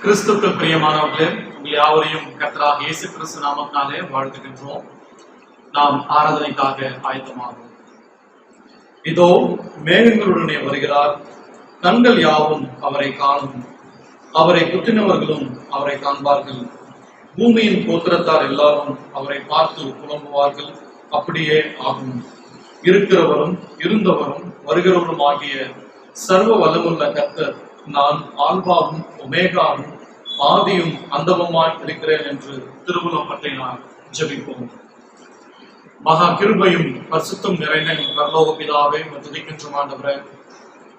கிறிஸ்துவுக்கு பிரியமானவர்களே, உங்கள் யாவரையும் கர்த்தராகிய இயேசு கிறிஸ்து நாமத்தினாலே வாழ்த்துகின்றோம். நாம் ஆராதனைக்காக ஆயத்தமாகும். இதோ மேகங்களுடனே வருகிறார், கண்கள் யாவும் அவரை காணும், அவரை குத்தினவர்களும் அவரை காண்பார்கள். பூமியின் கோத்திரத்தார் எல்லாரும் அவரை பார்த்து புலம்புவார்கள். அப்படியே ஆகும். இருக்கிறவரும் இருந்தவரும் வருகிறவரும் ஆகிய சர்வ வல்லமுள்ள கர்த்தர், நான் ஆல்பாவும் ஒமேகாவும் ஆதியும் அந்தமுமாய் இருக்கிறேன் என்று திருவுளம் பற்றி நான் ஜெபிப்போம். மகா கிருபையும் பரிசுத்தம் நிறைந்த பரலோக பிதாவே துதிக்கின்றோம். ஆண்டவரே,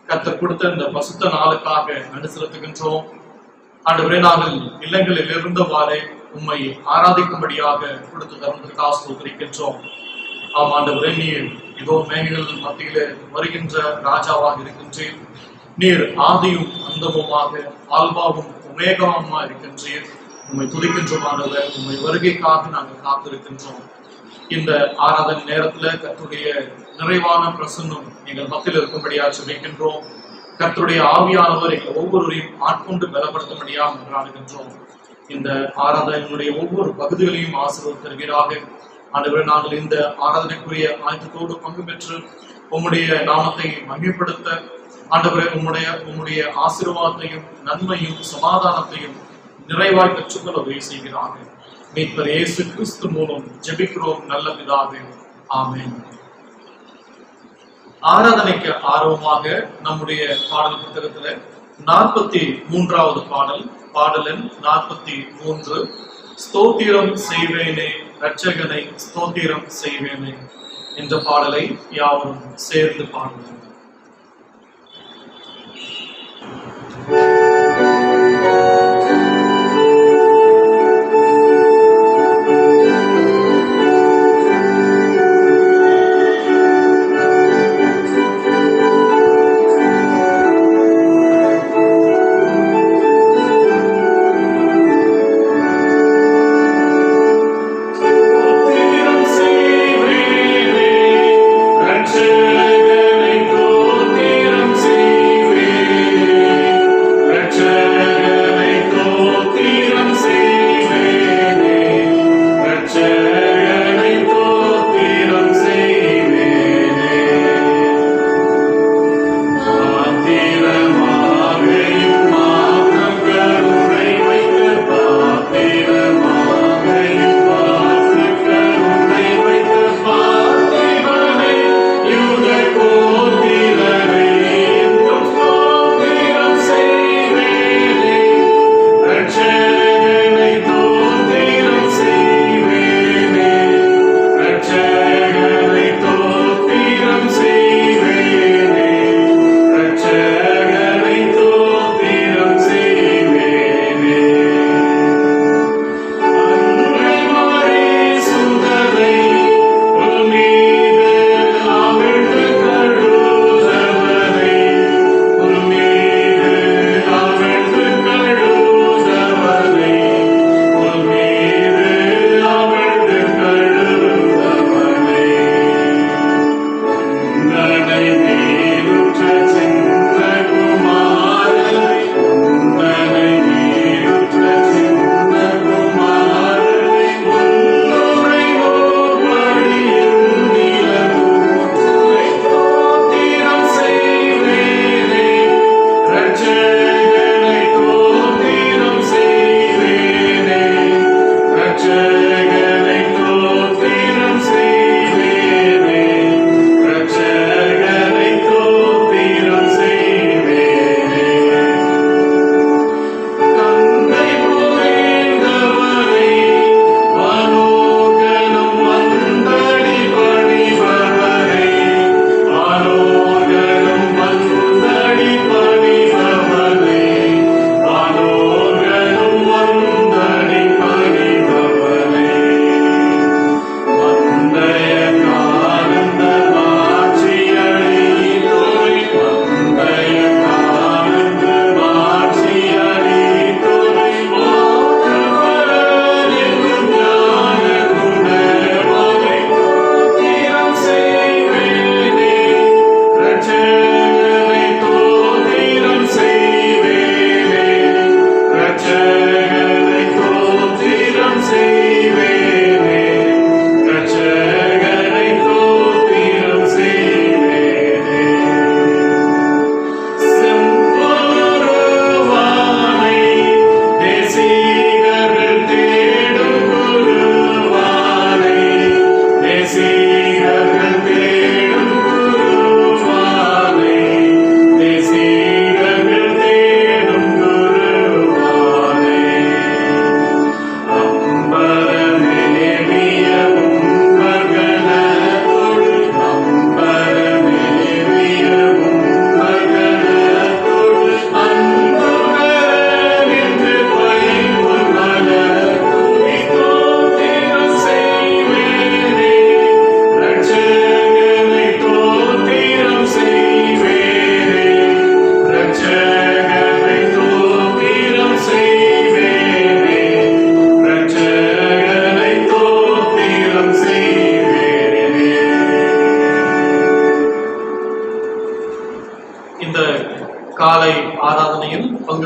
கர்த்தர் கொடுத்த இந்த பரிசுத்த நாளுக்காக நன்றி செலுத்துகின்றோம். ஆண்டவரே, நாங்கள் இல்லங்களில் இருந்தவாறே உம்மை ஆராதிக்கும்படியாக கொடுத்து தருவதற்காக ஸ்தோத்திரிக்கின்றோம். ஆம் ஆண்டவரே, நீர் இதோ மேகங்கள் மத்தியிலே வருகின்ற ராஜாவாக இருக்கின்றீர். நீர் ஆதியும் அந்தமுமாக ஆல்பாவும் ஒமேகாவுமா இருக்கின்றீர். உம்மை துதிக்கின்றோம் ஆண்டவரே. உம்மை வருகைக்காக நாங்கள் காத்திருக்கின்றோம். இந்த ஆராதனை நேரத்துல கர்த்தருடைய நிறைவான பிரசன்னம் எங்கள் மத்தியில் இருக்கும்படியாக ஜெபிக்கின்றோம். கர்த்தருடைய ஆவியானவர் எங்கள் ஒவ்வொருவரையும் ஆட்கொண்டு பலப்படுத்தும்படியாக மன்றாடுகின்றோம். இந்த ஆராதனையினுடைய ஒவ்வொரு பகுதிகளையும் ஆசீர்வாதம் தருவீராக. ஆண்டவரே, நாங்கள் இந்த ஆராதனைக்குரிய ஆயத்தத்தோடு பங்கு பெற்று உம்முடைய நாமத்தை மகிமைப்படுத்த ஆண்டவரே, உம்முடைய ஆசீர்வாதத்தையும் நன்மையும் சமாதானத்தையும் நிறைவாய் பெற்றுக்கொள்ள உதவி செய்கிறார்கள். மீட்பர் இயேசு கிறிஸ்து மூலம் ஜெபிக்கிறோம் நல்ல பிதாவே, ஆமென். ஆராதனைக்கு ஆர்வமாக நம்முடைய பாடல் புத்தகத்துல 43வது பாடலின் 43, ஸ்தோத்திரம் செய்வேனே இரட்சகனை ஸ்தோத்திரம் செய்வேனே என்ற பாடலை யாவரும் சேர்ந்து பாடுவோம். Go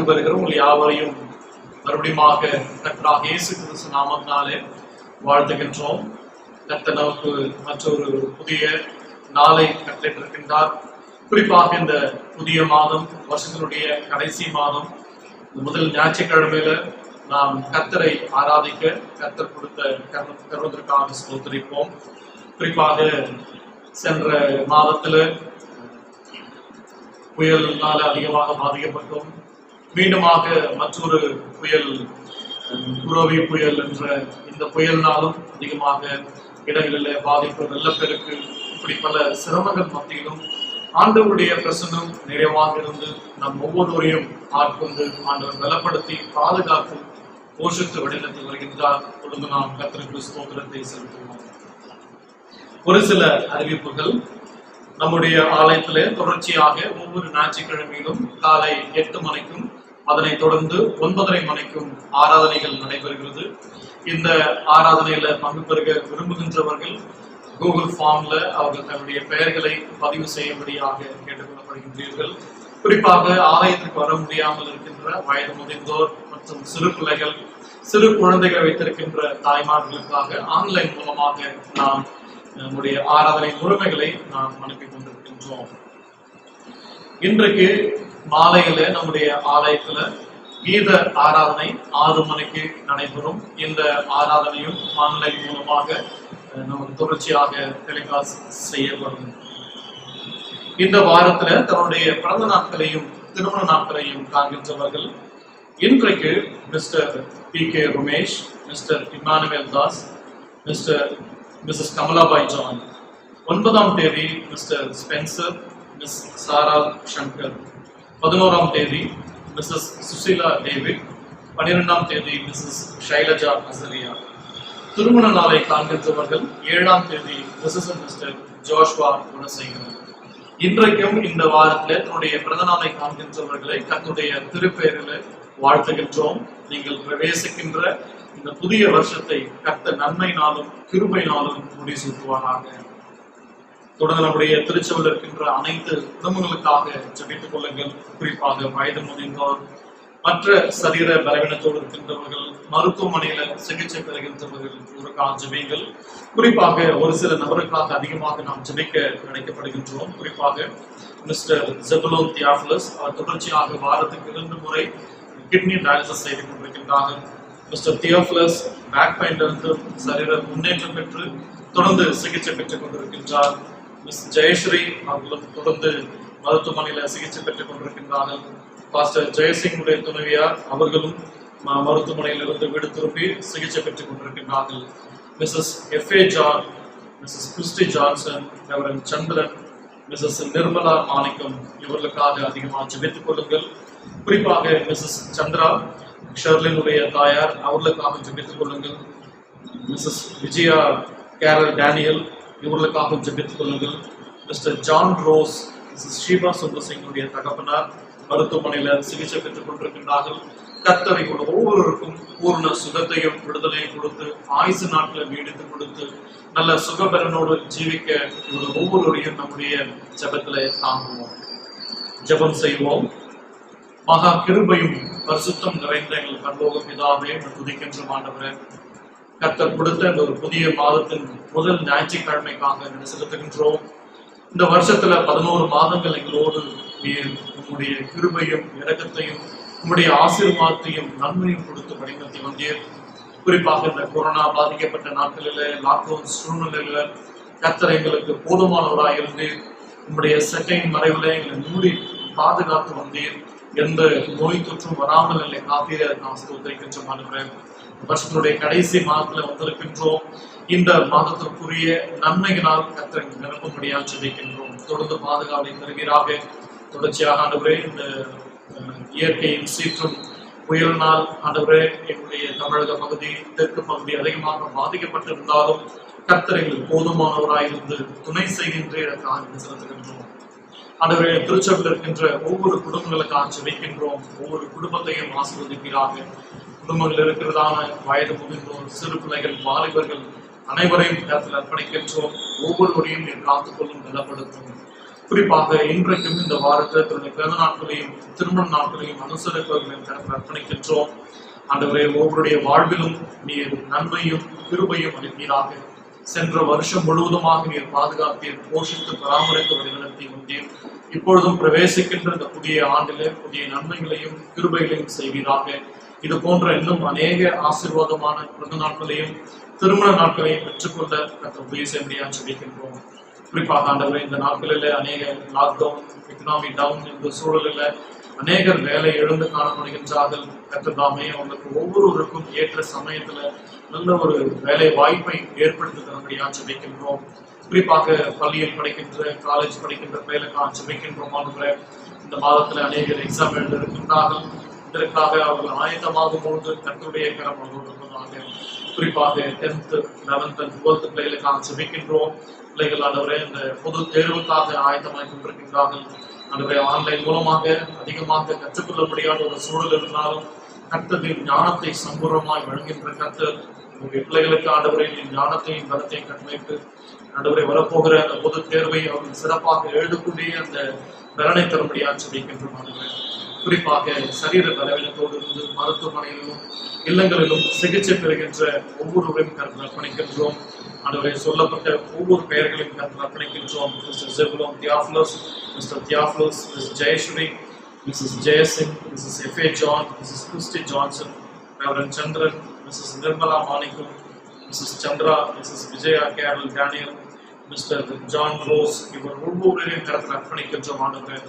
பங்கு பெறுகிற உங்கள் யாவரையும் மறுபடியுமாக கர்த்தராகிய இயேசு கிறிஸ்து நாமத்தினாலே வாழ்த்துகின்றோம். கர்த்தர் நமக்கு மற்றொரு புதிய நாளை கட்டளையிட்டிருக்கின்றார். குறிப்பாக இந்த புதிய மாதம், வருஷத்தினுடைய கடைசி மாதம், முதல் ஞாயிற்றுக்கிழமையில நாம் கர்த்தரை ஆராதிக்க கர்த்தர் கொடுத்த கருவதற்காக ஸ்தோத்திரிப்போம். குறிப்பாக சென்ற மாதத்துல புயலினால அதிகமாக பாதிக்கப்பட்டோம். மீண்டுமாக மற்றொரு புயல், குரோவி புயல் என்ற இந்த புயலினாலும் அதிகமாக இடங்களில் பாதிப்பு, வெள்ளப்பெருக்கு, இப்படி பல சிரமங்கள் மத்தியிலும் ஆண்டவருடைய பிரசன்னம் நிறைவாக இருந்து நம் ஒவ்வொருவரையும் ஆட்கொண்டு ஆண்டவர் பலப்படுத்தி பாதுகாத்து போஷித்து வழிநடத்தி வருகின்றார். தொடர்ந்து நாம் கர்த்தருக்கு ஸ்தோத்திரத்தை செலுத்துவோம். ஒரு சில அறிவிப்புகள். நம்முடைய ஆலயத்திலே தொடர்ச்சியாக ஒவ்வொரு ஞாயிற்றுக்கிழமையிலும் காலை 8 மணிக்கும் அதனைத் தொடர்ந்து 9:30 மணிக்கும் ஆராதனைகள் நடைபெறுகிறது. இந்த ஆராதனையில பங்கு பெறுக விரும்புகின்றவர்கள் கூகுள் ஃபார்ம்ல அவர்கள் தன்னுடைய பெயர்களை பதிவு செய்யும்படியாக கேட்டுக்கொள்ளப்படுகின்றீர்கள். குறிப்பாக ஆலயத்திற்கு வர முடியாமல் இருக்கின்ற வயது முதிர்ந்தோர் மற்றும் சிறு பிள்ளைகள், சிறு குழந்தைகளை வைத்திருக்கின்ற தாய்மார்களுக்காக ஆன்லைன் மூலமாக நாம் நம்முடைய ஆராதனை முறைமைகளை நாம் அனுப்பி கொண்டிருக்கின்றோம். இன்றைக்கு மாலையில நம்முடைய ஆலயத்துல கீத ஆராதனை 6 மணிக்கு நடைபெறும். இந்த ஆராதனையும் ஆன்லைன் மூலமாக நமக்கு தொடர்ச்சியாக டெலிகாஸ்ட் செய்யப்படும். இந்த வாரத்துல தன்னுடைய பிறந்த நாட்களையும் திருமண நாட்களையும் காண்கின்றவர்கள் இன்றைக்கு mister P.K. Ramesh, mister Emmanuel Das, missus Kamalabai John. 9ஆம் தேதி mister Spencer, miss Sarah Shankar. 11ஆம் தேதி மிஸ்ஸஸ் சுசீலா டேவிட். 12ஆம் தேதி மிஸ்ஸஸ் ஷைலஜா அசரியா. திருமண நாளை காண்கின்றவர்கள் 7ஆம் தேதி மிஸ்ஸஸ் மிஸ்டர் ஜோஷ்வா குணசேகரன். இன்றைக்கும் இந்த வாரத்தில் தன்னுடைய பிறந்த நாளை காண்கின்றவர்களை கர்த்தருடைய திருப்பெயரில் வாழ்த்துகின்றோம். நீங்கள் பிரவேசிக்கின்ற இந்த புதிய வருஷத்தை கர்த்தர் நன்மையினாலும் கிருபையினாலும் முடிசூட்டுவாராக. தொடர்ந்து நம்முடைய திருச்சபையில் இருக்கின்ற அனைத்து குடும்பங்களுக்காக ஜெபித்துக் கொள்ளுங்கள். குறிப்பாக வயது முதிர்ந்தோர், மற்ற சரீர பலவீனத்தோடு இருக்கின்றவர்கள், மருத்துவமனையில சிகிச்சை பெறுகின்றவர்கள் இவருக்காக ஜெபிங்கள். குறிப்பாக ஒரு சில நபருக்காக அதிகமாக நாம் ஜெபிக்க நினைக்கப்படுகின்றோம். குறிப்பாக மிஸ்டர் ஜெபலோன் தியாஃபிலஸ், அவர் தொடர்ச்சியாக வாரத்துக்கு 2 முறை கிட்னி டயாலிசிஸ் செய்து கொண்டிருக்கின்றார்கள். மிஸ்டர் தியோஃபிலஸ் பேக் பெயினிலிருந்து சரீர முன்னேற்றம் பெற்று தொடர்ந்து சிகிச்சை பெற்றுக் கொண்டிருக்கின்றார். மிஸ் ஜெயஸ்ரீ அவர்களும் தொடர்ந்து மருத்துவமனையில சிகிச்சை பெற்றுக் கொண்டிருக்கின்றார்கள். பாஸ்டர் ஜெயசிங்குடைய துணைவியார் அவர்களும் மருத்துவமனையிலிருந்து வீடு திரும்பி சிகிச்சை பெற்றுக் கொண்டிருக்கின்றார்கள். Mrs F.A. John, Mrs Christy Johnson, Reverend Chandran, Mrs Nirmala Manickam இவர்களுக்காக அதிகமாக ஜெபித்துக் கொள்ளுங்கள். குறிப்பாக மிஸ்ஸஸ் சந்திரா ஷர்லினுடைய தாயார், அவர்களுக்காக ஜெபித்துக் கொள்ளுங்கள். மிஸ்ஸஸ் விஜயா கேரல் டேனியல் இவர்களுக்காக ஜெபித்துக் கொள்ளுங்கள். Mr John Rose, Mrs Sheeba Sundar சிங்குடைய தகப்பனார் மருத்துவமனையில சிகிச்சை பெற்றுக் கொண்டிருக்கின்றார்கள். கர்த்தரை கூட ஒவ்வொருவருக்கும் பூர்ண சுகத்தையும் விடுதலையும் கொடுத்து ஆயுசு நாட்களை நீடித்து கொடுத்து நல்ல சுகபரனோடு ஜீவிக்க இவர்கள் ஒவ்வொருவரையும் நம்முடைய ஜெபத்திலே தாங்குவோம். ஜெபம் செய்வோம். மகா கிருபையும் பரிசுத்தம் நிறைந்த எங்கள் பரலோக பிதாவே துதிக்கின்ற ஆண்டவரே, கர்த்தர் கொடுத்த இந்த ஒரு புதிய மாதத்தின் முதல் ஞாயிற்றுக்கிழமைக்காக செலுத்துகின்றோம். இந்த வருஷத்துல 11 மாதங்கள் எங்களோடு உங்களுடைய கிருபையும் இரக்கத்தையும் உங்களுடைய ஆசீர்வாதத்தையும் நன்மையும் கொடுத்து வழிநடத்தி வந்தீர். குறிப்பாக இந்த கொரோனா பாதிக்கப்பட்ட நாட்களில, லாக்டவுன் சூழ்நிலையில கர்த்தர் எங்களுக்கு போதுமானவராக இருந்து உங்களுடைய சட்டையின் மறைவுல எங்களை மூடி பாதுகாத்து வந்தீர். எந்த நோய் தொற்றும் வராமல் இல்லை காப்பீரை நாம் ஸ்தோத்திரிக்கின்றோம் ஆண்டவரே. வருஷத்தினுடைய கடைசி மாதத்துல வந்திருக்கின்றோம். இந்த மாதத்திற்குரிய நன்மைகளால் கர்த்தரை நிரப்பும்படியாக ஜெபிக்கின்றோம். தொடர்ந்து பாதுகாவலை தருவீராக. தொடர்ச்சியாக ஆண்டவரே, இந்த இயற்கையின் சீற்றும் புயலினால் ஆண்டவரே எங்களுடைய தமிழக பகுதி, தெற்கு பகுதி அதிகமாக பாதிக்கப்பட்டிருந்தாலும் கர்த்தர் எங்களுக்கு போதுமானவராயிருந்து துணை செய்கின்ற செலுத்துகின்றோம். ஆண்டவரே, திருச்சபையில் இருக்கின்ற ஒவ்வொரு குடும்பங்களுக்காக ஜெபிக்கின்றோம். ஒவ்வொரு குடும்பத்தையும் ஆசீர்வதிப்பீராக. குடும்பங்கள் இருக்கிறதான வயது முதிர்ந்தோர், சிறு பிள்ளைகள், வாலிபர்கள் அனைவரையும் கர்த்தரில் அர்ப்பணிக்கின்றோம். ஒவ்வொருவரையும் நீர் காத்துக்கொள்ளும், பலப்படுத்தும். குறிப்பாக இன்றைக்கும் இந்த வாரத்தில் தன்னுடைய பிறந்த நாட்களையும் திருமண நாட்களையும் அனுசரிப்பவர்களையும் அர்ப்பணிக்கின்றோம். ஆண்டவரே, ஒவ்வொருடைய வாழ்விலும் நீர் நன்மையும் கிருபையும் அளிப்பீராக. சென்ற வருஷம் முழுவதுமாக நீர் பாதுகாப்பீர், போஷித்து பராமரித்து வழிநடத்தி வந்தீர். இப்பொழுதும் பிரவேசிக்கின்ற இந்த புதிய ஆண்டிலே புதிய நன்மைகளையும் கிருபைகளையும் செய்வீராக. இது போன்ற இன்னும் அநேக ஆசீர்வாதமான பிறந்த நாட்களையும் திருமண நாட்களையும் பெற்றுக்கொள்ள உதவி செய்ய முடியாது சொல்லிக்கின்றோம். குறிப்பாக ஆண்டவரே, இந்த நாட்களில் அநேக லாக்டவுன், எக்கனாமி டவுன் இந்த சூழலில் அநேகர் வேலை எழுந்து காணப்படுகின்றார்கள். கர்த்ததாமே அவங்களுக்கு ஒவ்வொருவருக்கும் ஏற்ற சமயத்துல நல்ல ஒரு வேலை வாய்ப்பை ஏற்படுத்தி தரும்படியாக ஜெபிக்கின்றோம். குறிப்பாக பள்ளியில் படிக்கின்ற, காலேஜ் படிக்கின்ற பிள்ளைகளுக்காக ஜெபிக்கின்றோம். இந்த மாதத்துல அநேகர் எக்ஸாம் எழுத இருக்கின்றார்கள். இதற்காக அவர்கள் ஆயத்தமாகும் பொழுது கர்த்தருடைய கரம் அவர்களுக்காக, குறிப்பாக 10th, 11th and 12th பிள்ளைகளுக்காக ஜெபிக்கின்றோம். பிள்ளைகள் ஆண்டவரே இந்த பொது தேர்வுக்காக ஆயத்தமாய் கொண்டிருக்கின்றார்கள். ஆண்டவரே, ஆன்லைன் மூலமாக அதிகமாக கற்றுக்கொள்ள முடியாத ஒரு சூழல் இருந்தாலும் கர்த்தரின் ஞானத்தை சம்பூர்ணமாய் வழங்குகின்ற கர்த்தர் உங்களுடைய பிள்ளைகளுக்கு ஆண்டவரே ஞானத்தையும் பலத்தையும் கட்டமைத்து ஆண்டவரே வரப்போகிற அந்த பொது தேர்வை அவர்கள் சிறப்பாக எழுதக்கூடிய அந்த பலனை தரும்படியாக ஜெபிக்கின்றோம். ஆண்டவரே, குறிப்பாக சரீர பலவீனத்தோடு இருந்து மருத்துவமனையிலும் இல்லங்களிலும் சிகிச்சை பெறுகின்ற ஒவ்வொருவரையும் கருத்து அர்ப்பணிக்கின்றோம். ஆண்டவரே, சொல்லப்பட்ட ஒவ்வொரு பெயர்களையும் கருத்து அர்ப்பணிக்கின்றோம். Mr Zebulon Theophilus, Mr Theophilus, Miss Jayashree, Mrs Jayasingh, Mrs F A John, Mrs Christy Johnson, Reverend Chandran, Mrs Nirmala Manickam, Mrs Chandra, Mrs Vijaya Carol Daniel, Mr John Rose, இவர் ஒவ்வொருவரையும் கருத்து அர்ப்பணிக்கின்றோம். ஆண்டவரே,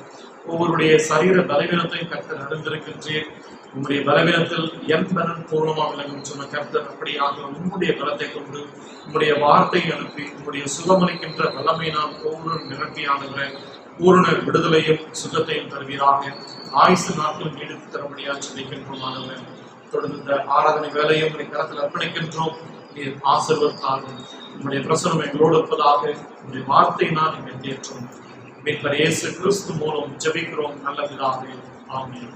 ஒவ்வொருடைய சரீர பலவீனத்தையும் கர்த்தர் அறிந்திருக்கின்றேன். உங்களுடைய பலவீனத்தில் என் பலன் பூர்ணமாக விளங்கும் சொன்ன கர்த்தர் அப்படியாக உங்களுடைய பலத்தை கொண்டு உங்களுடைய வார்த்தையை அனுப்பி உங்களுடைய சுகமளிக்கின்ற வல்லமையினால் ஒவ்வொரு நிரப்பியானவரை பூரண விடுதலையும் சுகத்தையும் தருவீராக. ஆயுசு நாட்கள் நீடித்து தரும்படியாக சொல்லிக்கின்றோமானவரை தொடர்ந்து இந்த ஆராதனை வேலையும் உங்களுடைய கரத்தில் அர்ப்பணிக்கின்றோம். நீர் ஆசீர்வதித்தார்கள். உங்களுடைய பிரசனம் எங்களோடு இருப்பதாக. உங்களுடைய வார்த்தையினால் நீங்கள் தேற்றும் மீட்பர் இயேசு கிறிஸ்து மூலம் ஜெபிக்கிறோம் நல்ல பிதாவே. ஆமென்.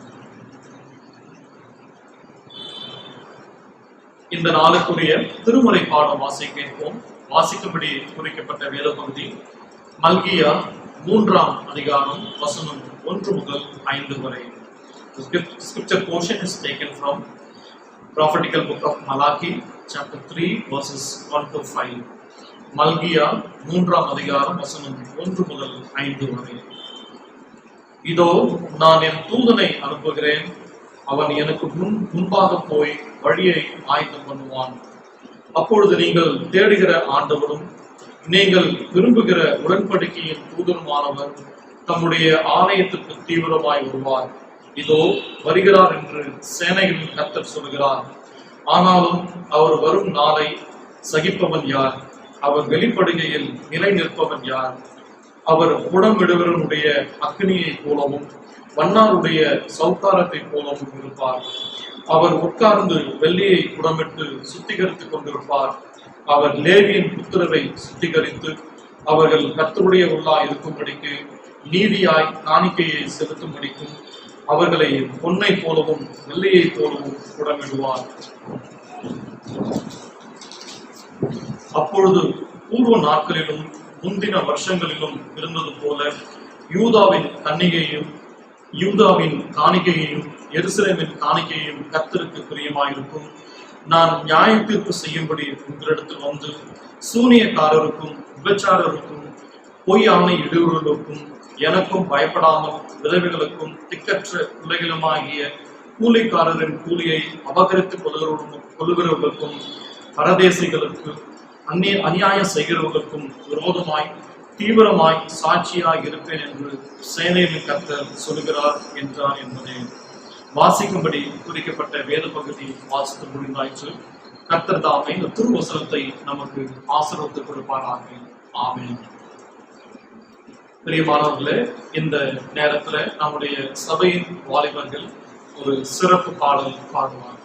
இந்த நாளுக்குரிய திருமுறை பாடம் கேட்போம். வாசிக்கும்படி குறிக்கப்பட்ட வேத பகுதி மல்கியா 3ஆம் அதிகாரம் வசனம் 1 முதல் 5 வரை. The scripture portion is taken from prophetical book of Malachi, chapter 3, verses 1 to 5. மல்கியா 3ஆம் அதிகாரம் வசனம் 1 முதல் 5 வரை. இதோ நான் என் தூதனை அனுப்புகிறேன், அவன் எனக்கு முன்பாக போய் வழியை ஆயத்தம் பண்ணுவான். அப்பொழுது நீங்கள் தேடுகிற ஆண்டவரும் நீங்கள் விரும்புகிற உடன்படிக்கையின் தூதருமானவர் தம்முடைய ஆலயத்துக்கு தீவிரமாய் வருவார். இதோ வருகிறார் என்று சேனைகளின் கர்த்தர் சொல்கிறார். ஆனாலும் அவர் வரும் நாளை சகிப்பவன் யார்? அவர் வெளிப்படுகையில் நிலை நிற்பவன் யார்? அவர் புடமிடுவனுடைய அக்னியை போலவும் வண்ணாருடைய சௌக்காரத்தை போலவும் இருப்பார். அவர் உட்கார்ந்து வெள்ளியை புடமிட்டு சுத்திகரித்துக் கொண்டிருப்பார். அவர் லேவியின் புத்திரரை சுத்திகரித்து அவர்கள் கர்த்தருடைய உள்ளாய் இருக்கும்படிக்கு நீதியாய் காணிக்கையை செலுத்தும்படிக்கும் அவர்களை பொன்னை போலவும் வெள்ளியை போலவும் புடமிடுவார். அப்பொழுது பூர்வ நாட்களிலும் முந்தின வருஷங்களிலும் இருந்தது போல யூதாவின் காணிக்கையையும் எருசலேமின் காணிக்கையையும் கர்த்தருக்கு பிரியமாயிருக்கும். நான் நியாய தீர்ப்பு செய்யும்படி உங்களிடத்தில் வந்து சூனியக்காரருக்கும் விபச்சாரருக்கும் பொய் ஆணை இடுவர்களுக்கும் எனக்கும் பயப்படாமல் விதவைகளுக்கும் திக்கற்ற பிள்ளைகளுமாகிய கூலிக்காரரின் கூலியை அபகரித்துக் கொள்கிறவர்களுக்கும் பரதேசிகளுக்கு அநியாயம் செய்கிறவர்களுக்கும் விரோதமாய் தீவிரமாய் சாட்சியாய் இருப்பேன் என்று சேனையின் கர்த்தர் சொல்கிறார் என்றார் என்பதே. வாசிக்கும்படி குறிக்கப்பட்ட வேத பகுதி வாசித்து முடிந்தாயிற்று. கர்த்தர் தாமே இந்த திருவசனத்தை நமக்கு ஆசீர்வதித்து கொடுப்பாராக. ஆமென். பிரியமானவர்களே, இந்த நேரத்துல நம்முடைய சபையின் வாலிபர்கள் ஒரு சிறப்பு பாடல் பாடுவார்.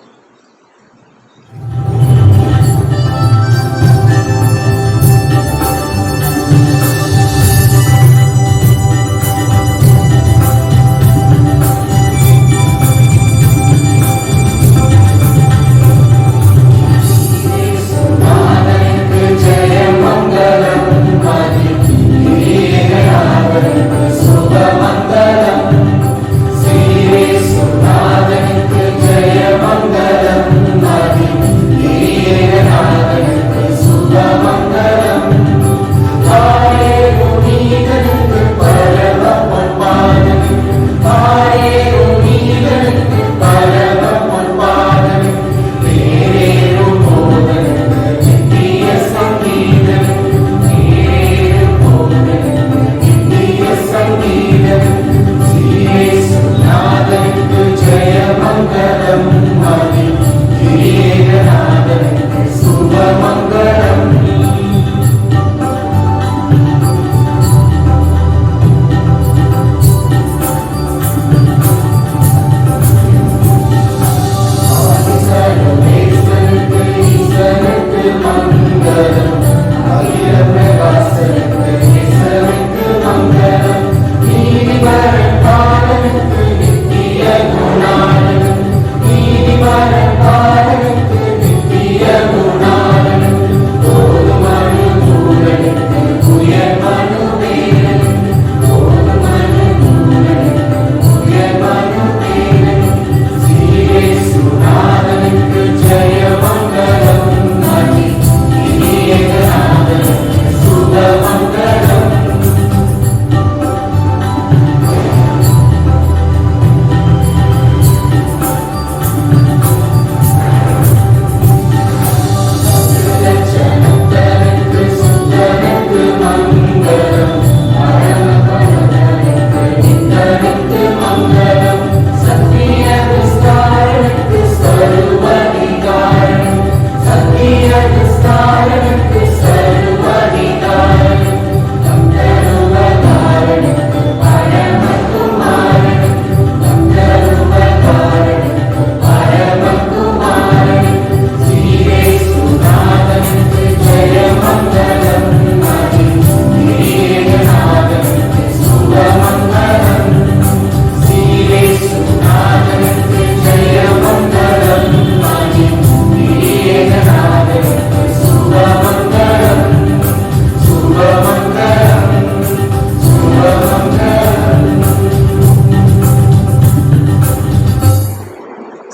Amen.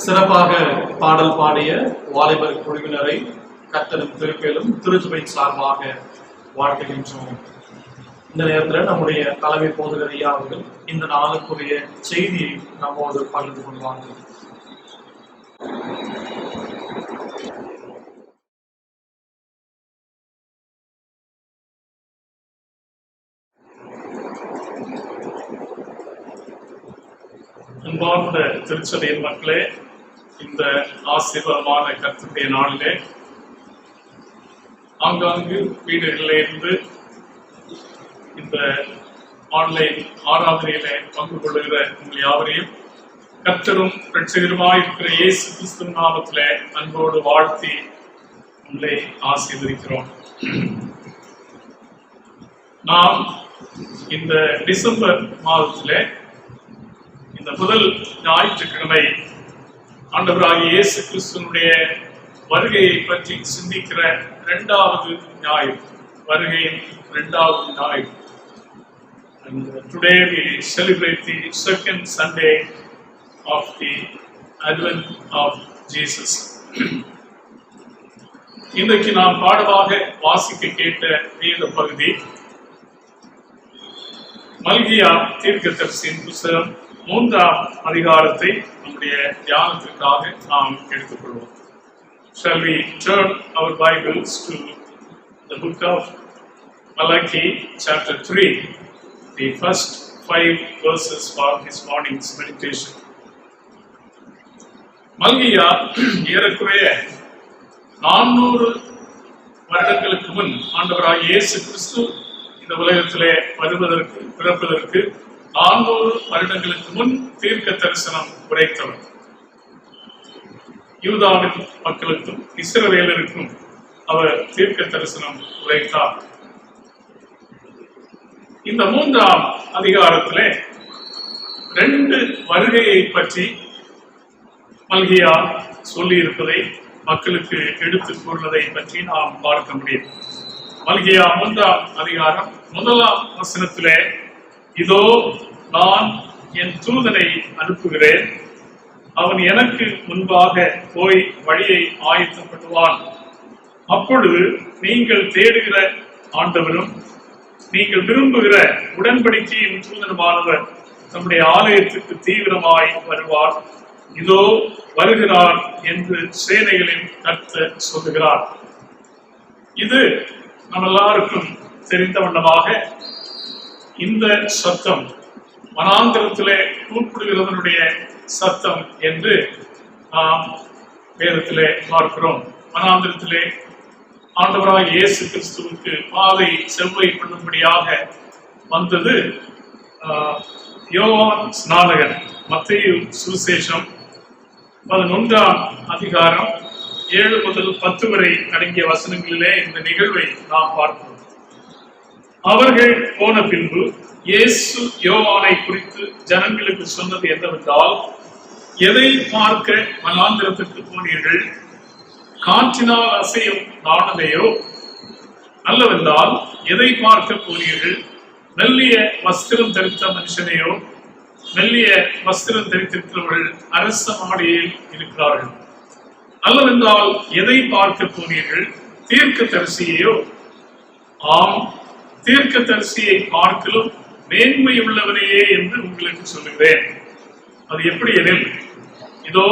சிறப்பாக பாடல் பாடிய வாலிபர் குழுவினரை கர்த்தரும் திருப்பேலும் திருச்சபை சார்பாக வாழ்த்துகின்றோம். இந்த நேரத்தில் நம்முடைய தலைமை போதகர் ஐயா அவர்கள் இந்த நாளுக்குரிய செய்தியை நம்மோடு பகிர்ந்து கொள்வார்கள். அன்பார்ந்த திருச்சபையின் மக்களே, இந்த ஆசீர்வாதமான கர்த்தருடைய நாளிலே ஆங்காங்கு வீடுகளிலே இருந்து இந்த ஆன்லைன் ஆராதனையிலே பங்கு கொள்ளுகிற உங்கள் யாவரையும் கர்த்தரும் இரட்சகருமாய் இருக்கிற இயேசு கிறிஸ்துவின் நாமத்திலே அன்போடு வாழ்த்தி உங்களை ஆசீர்வதிக்கிறோம். நாம் இந்த டிசம்பர் மாதத்திலே இந்த முதல் ஞாயிற்றுக்கிழமை ஆண்டவராகிய இயேசு கிறிஸ்துவினுடைய வருகையை பற்றி சிந்திக்கிற இரண்டாவது ஞாயிறு, வருகையின் இரண்டாவது ஞாயிறு. And today we celebrate the second Sunday of the Advent of Jesus. இன்றைக்கு நாம் பாடமாக வாசிக்க கேட்ட வேத பகுதி மல்கியா தீர்க்கதரிசியின் புத்தகம் 3ஆம் அதிகாரத்தை நம்முடைய தியானத்திற்காக நாம் எடுத்துக்கொள்வோம். Shall we turn our Bibles to the book of Malachi, chapter 3, the first 5 verses for this morning's meditation. மல்கியா ஏறக்குறைய 400 வருடங்களுக்கு முன் ஆண்டவராகிய இயேசு கிறிஸ்து இந்த உலகத்திலே வருவதற்கு பிறப்பதற்கு 400 வருடங்களுக்கு முன் தீர்க்க தரிசனம் உரைத்தவர். யூதாவின் மக்களுக்கும் இஸ்ரவேலருக்கும் அவர் தீர்க்க தரிசனம் உரைத்தார். இந்த 3ஆம் அதிகாரத்திலே 2 வருகையை பற்றி மல்கியா சொல்லி இருப்பதை, மக்களுக்கு எடுத்துக் கூறுவதை பற்றி நாம் பார்க்க முடியும். மல்கியா 3ஆம் அதிகாரம் 1ஆம் வசனத்திலே, இதோ நான் என் தூதனை அனுப்புகிறேன், அவன் எனக்கு முன்பாக போய் வழியை ஆயத்தப்படுவான். அப்பொழுது நீங்கள் தேடுகிற ஆண்டவரும் நீங்கள் விரும்புகிற உடன்படிக்கையின் தூதனுமானவர் நம்முடைய ஆலயத்துக்கு தீவிரமாய் வருவார். இதோ வருகிறார் என்று சேனைகளின் கர்த்தர் சொல்லுகிறார். இது நம்ம எல்லாருக்கும் தெரிந்த வண்ணமாக இந்த சத்தம் வனாந்தரத்திலே கூப்பிடுகிறவனுடைய சத்தம் என்று நாம் வேதத்திலே பார்க்கிறோம். வனாந்தரத்திலே ஆண்டவராகிய இயேசு கிறிஸ்துவுக்கு பாதை செவ்வை பண்ணும்படியாக வந்தது யோவான் ஸ்நானகன். மத்தேயு சுவிசேஷம் 11ஆம் அதிகாரம் 7 முதல் 10 வரை அடங்கிய வசனங்களிலே இந்த நிகழ்வை நாம் பார்க்கிறோம். அவர்கள் போன பின்பு இயேசு யோவானை குறித்து ஜனங்களுக்கு சொன்னது என்னவென்றால், எதை பார்க்க வனாந்திரத்திற்கு போனீர்கள்? காற்றினால் அசையும் நாணலையோ? அல்லவென்றால் எதை பார்க்க போனீர்கள்? மெல்லிய வஸ்திரம் தரித்த மனுஷனையோ? மெல்லிய வஸ்திரம் தரித்திருக்கிறவர்கள் அரச மாளிகையில் இருக்கிறார்கள். அல்லவென்றால் எதை பார்க்க போனீர்கள்? தீர்க்க தரிசியையோ? ஆம், தீர்க்க தரிசியை பார்க்கலும் மேன்மை உள்ளவனையே என்று உங்களுக்கு சொல்லுகிறேன். அது எப்படி எனில், இதோ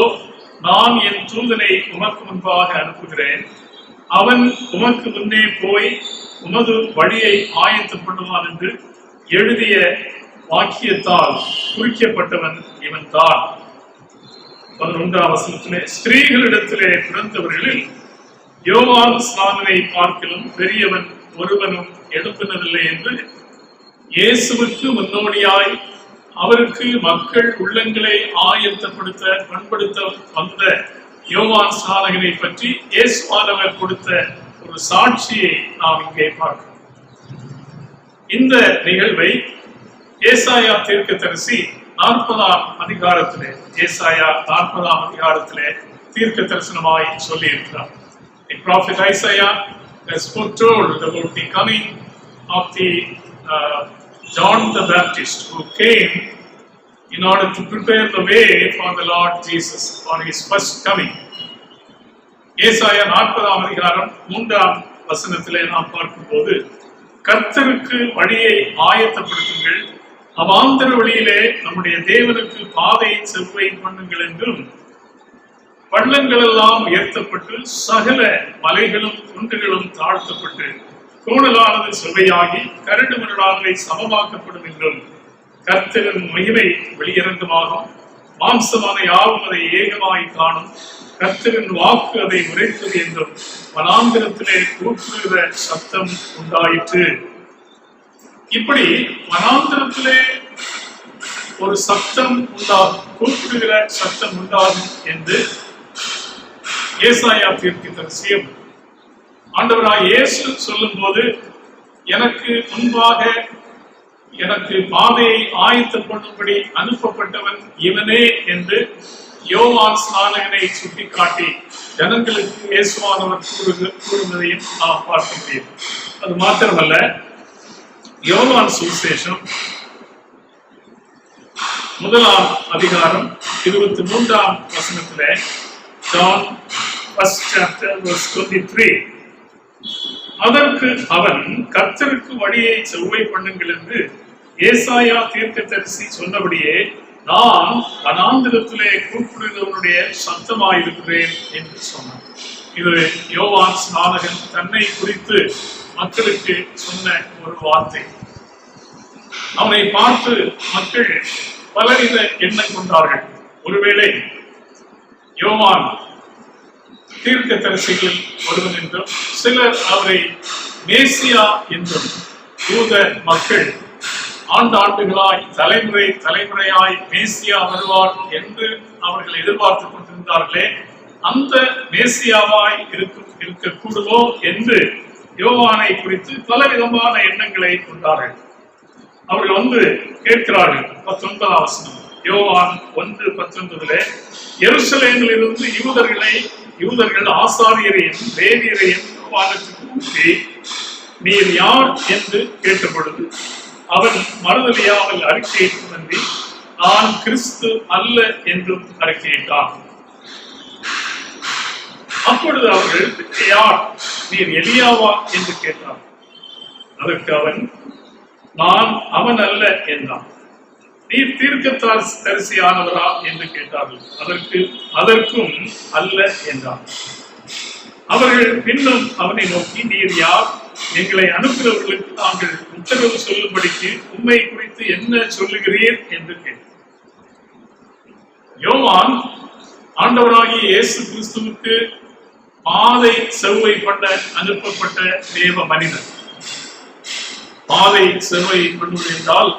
நான் என் தூதனை உமக்கு முன்பாக அனுப்புகிறேன், அவன் உமக்கு முன்னே போய் உமது வழியை ஆயத்தப்படுவான் என்று எழுதிய வாக்கியத்தால் குறிக்கப்பட்டவன் இவன் தான். 11ஆம் வசனத்திலே, ஸ்திரீகளிடத்திலே பிறந்தவர்களில் யோவான் ஸ்நானனை பார்க்கிலும் பெரியவன் ஒருவனும் எழுப்பினதில்லை என்று இயேசுவுக்கு முன்னோடியாய் அவருக்கு மக்கள் உள்ளங்களை ஆயத்தப்படுத்த பண்படுத்த வந்த யோவான் ஸ்நானகனை பற்றி இயேசுவானவர் கொடுத்த ஒரு சாட்சியை நாம் இங்கே பார்க்கிறோம். இந்த நிகழ்வை ஏசாயா தீர்க்கதரிசி 40ஆம் அதிகாரத்திலே தீர்க்க தரிசனமாய் சொல்லி இருக்கிறார். The prophet Isaiah has foretold about the coming of the John the Baptist, who came in order to prepare the way for the Lord Jesus for his first coming. ஏசாயா 40ஆம் அதிகாரம் 3ஆம் வசனத்திலே நாம் பார்க்கும்போது, கர்த்தருக்கு வழியை ஆயத்தப்படுத்துங்கள், அவாந்தர வழியிலே நம்முடைய தேவனுக்கு பாதையை செவ்வை பண்ணுங்கள் என்றும், பள்ளங்கள் எல்லாம் உயர்த்தப்பட்டு சகல மலைகளும் குன்றுகளும் தாழ்த்தப்பட்டு கோணலானது செவ்வையாகி கரடு முரடானவை சமமாக்கப்படும் என்றும், கர்த்தரின் மகிமை வெளியிறங்குமாகும், மாம்சமான யாவும் அதை ஏகமாய் காணும், கர்த்தரின் வாக்கு அதை உரைத்தது என்றும் வனாந்திரத்திலே கூப்பிடுகிற சத்தம் உண்டாயிற்று. இப்படி வனாந்திரத்திலே ஒரு சத்தம் உண்டாகும், கூப்பிடுகிற சத்தம் உண்டாகும் என்று ஏசாயா தீர்க்கதரிசியும் ஆண்டவராய் இயேசு சொல்லும் போது, எனக்கு முன்பாக எனக்கு பாதையை ஆயத்தப்படும்படி அனுப்பப்பட்டவன் இவனே என்று யோவான் ஸ்நானகனை சுட்டிக்காட்டி ஜனங்களுக்கு இயேசுவானவர் கூறுவதையும் நாம் பார்க்க முடியும். அது மாத்திரமல்ல, யோவான் சுவிசேஷம் 1ஆம் அதிகாரம் 23ஆம் வசனத்திலே, John 1st chapter verse 23, அதற்கு அவன் கர்த்தருக்கு வழியை செவ்வை பண்ணுங்கள் என்று ஏசாயா தீர்க்கதரிசி சொன்னபடியே நான் வனாந்திரத்திலே கூப்பிடுகிறவனுடைய சத்தமாயிருக்கிறேன் என்று சொன்னான். இது யோவான் ஸ்நானகன் தன்னை குறித்து மக்களுக்கு சொன்ன ஒரு வார்த்தை. அவனை பார்த்து மக்கள் பலவித எண்ணம் கொண்டார்கள். ஒருவேளை யோவான் தீர்க்கதரிசிகளில் ஒருவன் என்றும், சிலர் அவரை மேசியா என்றும், யூத மக்கள் ஆண்டாண்டுகளாய் தலைமுறை தலைமுறையாய் மேசியா வருவார் என்று அவர்கள் எதிர்பார்த்துக் கொண்டிருந்தார்களே, அந்த மேசியாவாய் இருக்கக்கூடுமோ என்று யோவானை குறித்து பலவிதமான எண்ணங்களை கொண்டார்கள். அவர்கள் வந்து கேட்கிறார்கள். 19ஆம் வசனம், யோவான் 1:19, எருசலேமில் இருந்து யூதர்கள் ஆசாரியரையும் லேவியரையும் யோவானுக்கு கூட்டி, நீர் யார் என்று கேட்டபொழுது அவன் மறுதலியாமல் அறிக்கையிட்டு நன்றி, நான் கிறிஸ்து அல்ல என்றும் அறிக்கையிட்டான். அப்பொழுது அவர்கள், யார், நீர் எலியாவா என்று கேட்டார். அதற்கு அவன், நான் அவன் அல்ல என்றான். நீர் தீர்க்கதரிசியானவரா என்று கேட்டார்கள். அதற்கும் அல்ல என்றான். அவர்கள் பின்னும் அவனை நோக்கி, நீர் யார், எங்களை அனுப்புகிறவர்களுக்கு நாங்கள் உத்தரவு சொல்லும்படிக்கு உண்மை குறித்து என்ன சொல்லுகிறீர் என்று கேட்டார். யோவான் ஆண்டவராகிய இயேசு கிறிஸ்துவுக்கு பாதை செவ்வை பண்ண அனுப்பப்பட்ட தேவ மனிதன். பாதை செவ்வை பண்ணுவது என்றால்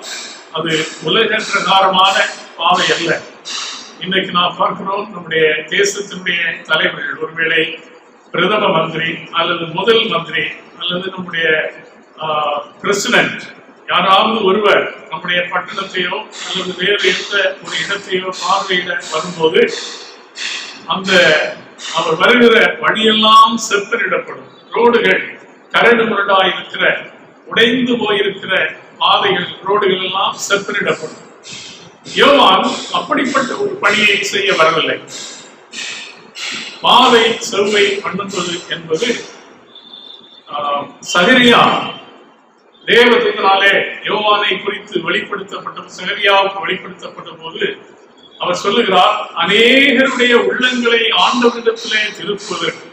அது உலக பிரகாரமான பாதை அல்ல. இன்னைக்கு நாம் பார்க்கிறோம், நம்முடைய தேசத்தினுடைய தலைவர்கள், ஒருவேளை பிரதம மந்திரி அல்லது முதல் மந்திரி அல்லது நம்முடைய பிரசிடென்ட், யாராவது ஒருவர் நம்முடைய பட்டணத்தையோ அல்லது வேறு எந்த ஒரு இடத்தையோ பார்வையிட வரும்போது அந்த அவர் வருகிற வழியெல்லாம் செப்பனிடப்படும். ரோடுகள் கரடு முரடாய் இருக்கிற, உடைந்து போயிருக்கிற பாதைகள், ரோடுகள் எல்லாம் செப்பனிடப்படும். யோவான் அப்படிப்பட்ட ஒரு பணியை செய்ய வரவில்லை. பாதை செவ்வை பண்ணுவது என்பது சகரியா தேவதூதனாலே யோவானை குறித்து வெளிப்படுத்தப்பட்ட, சகரியாவுக்கு வெளிப்படுத்தப்பட்ட போது அவர் சொல்லுகிறார், அநேகருடைய உள்ளங்களை ஆண்டவரிடத்திலே திருப்புவதற்கு,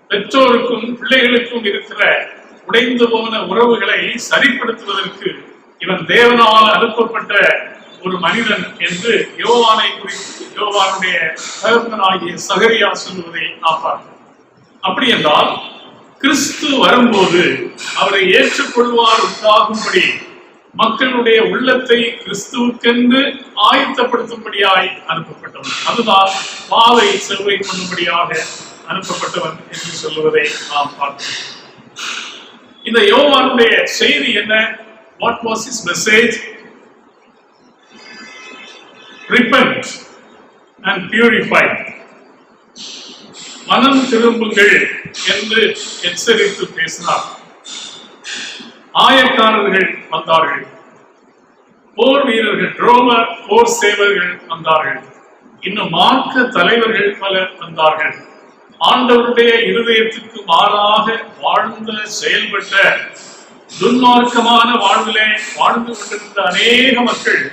பெற்றோருக்கும் பிள்ளைகளுக்கும் இருக்கிற உடைந்து போன உறவுகளை சரிப்படுத்துவதற்கு இவன் தேவனால் அனுப்பப்பட்ட ஒரு மனிதன் என்று யோவானை குறித்து யோவானுடைய தகப்பனாகிய சகரியா சொல்லுவதை நாம் பார்க்கிறோம். அப்படி என்றால் கிறிஸ்து வரும்போது அவரை ஏற்றுக்கொள்வார் உண்டாகும்படி மக்களுடைய உள்ளத்தை கிறிஸ்துவுக்கென்று ஆயத்தப்படுத்தும்படியாய் அனுப்பப்பட்டவன். அதுதான் பாதை செவ்வை பண்ணும்படியாக அனுப்பப்பட்டவன் என்று சொல்லுவதை நாம் பார்க்கிறோம். இந்த யோவானுடைய செய்தி என்ன? What was his message? Repent and purify. மனம் திரும்புங்கள் என்று எச்சரித்து பேசினார். ஆயக்காரர்கள் வந்தார்கள், போர் வீரர்கள், ரோம போர் சேவர்கள் வந்தார்கள், இன்னும் மார்க்க தலைவர்கள் பலர் வந்தார்கள். ஆண்டவருடைய இருதயத்துக்கு மாறாக வாழ்ந்த செயல்பட்ட துன்மார்க்கமான வாழ்விலே வாழ்ந்து கொண்டிருந்த அநேக மக்கள்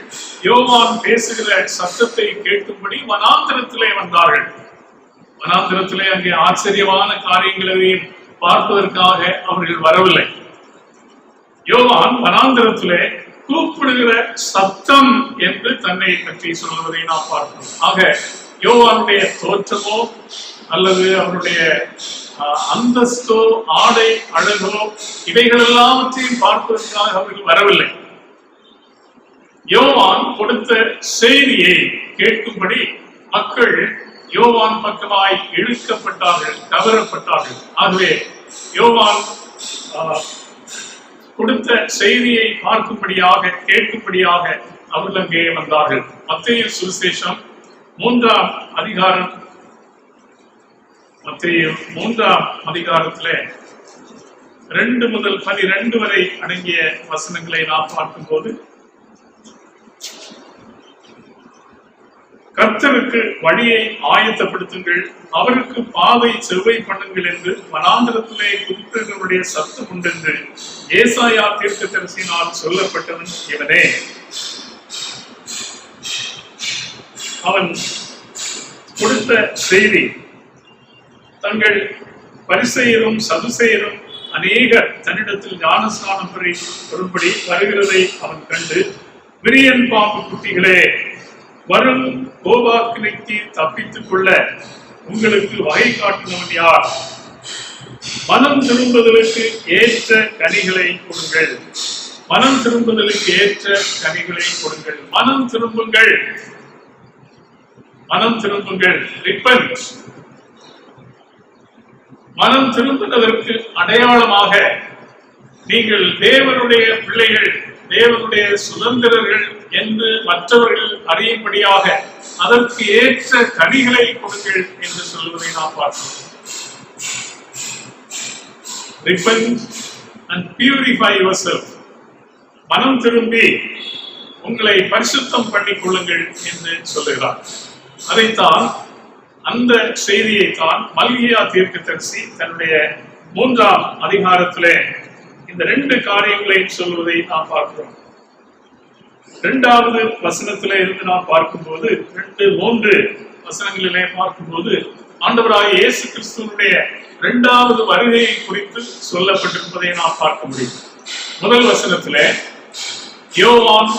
யோவான் பேசுகிற சத்தத்தை கேட்கும்படி வனாந்திரத்திலே வந்தார்கள். வனாந்திரத்திலே அங்கே ஆச்சரியமான காரியங்களையும் பார்ப்பதற்காக அவர்கள் வரவில்லை. யோவான் வனாந்திரத்திலே கூப்பிடுகிற சத்தம் என்று தன்னை பற்றி சொல்வதை நாம் பார்க்கிறோம். ஆக யோவானுடைய தோற்றமோ அல்லது அவருடைய அந்தஸ்தோ ஆடை அழகோ இவைகள் எல்லாவற்றையும் பார்ப்பதற்காக அவர்கள் வரவில்லை. யோவான் கொடுத்த செய்தியை கேட்கும்படி மக்கள் யோவான் பக்கமாய் இழுக்கப்பட்டார்கள், கவரப்பட்டார்கள். ஆகவே யோவான் கொடுத்த செய்தியை பார்க்கும்படியாக கேட்கும்படியாக அவர்கள் அங்கே வந்தார்கள். மத்தேயு சுவிசேஷம் 3ஆம் அதிகாரம், மத்தேயு 3ஆம் அதிகாரத்திலே 2 முதல் 12 வரை அடங்கிய வசனங்களை நாம் பார்க்கும்போது, கர்த்தருக்கு வழியை ஆயத்தப்படுத்துங்கள், அவருக்கு பாதை செவ்வை பண்ணுங்கள் என்று வனாந்திரத்திலே கூப்பிடுகிறவருடைய சத்தம் உண்டு என்று ஏசாயா தீர்க்கதரிசியினால் சொல்லப்பட்டவன் இவனே. அவன் கொடுத்த செய்தி, தங்கள் பரிசேயரும் சதுசேயரும் அநேகர் தன்னிடத்தில் ஞானஸ்நானம் பெறும்படி வருகிறதை அவன் கண்டு, விரியன் பாம்பு குட்டிகளே, வரும் கோபாக்கினைக்கு தப்பித்துக் கொள்ள உங்களுக்கு வகை காட்டுபவன் யார்? மனம் திரும்புதலுக்கு ஏற்ற கனிகளை கொடுங்கள், மனம் திரும்புதலுக்கு ஏற்ற கனிகளை கொடுங்கள். மனம் திரும்புங்கள், மனம் திரும்புங்கள். ரிப்பன்ட். மனம் திரும்புவதற்கு அடையாளமாக நீங்கள் தேவனுடைய பிள்ளைகள், தேவனுடைய சுதந்திரர்கள் என்று மற்றவர்கள் அறியும்படியாக அதற்கு ஏற்ற கனிகளை கொடுங்கள் என்று சொல்வதை நாம் பார்க்கிறோம். Repent and purify yourself. மனம் திரும்பி உங்களை பரிசுத்தம் பண்ணிக் கொள்ளுங்கள் என்று சொல்லுகிறார். அதைத்தான், அந்த செய்தியைத்தான் மல்கியா தீர்க்கதரிசி தன்னுடைய 3ஆம் அதிகாரத்திலே இந்த 2 காரியங்களையும் சொல்வதை நாம் பார்க்கிறோம். 2வது வசனத்திலே இருந்து நாம் பார்க்கும்போது, 2-3 வசனங்களிலே பார்க்கும்போது ஆண்டவராகிய இயேசு கிறிஸ்துவினுடைய 2வது வருகையை குறித்து சொல்லப்பட்டிருப்பதை நாம் பார்க்க முடியும். முதல் வசனத்திலே யோவான்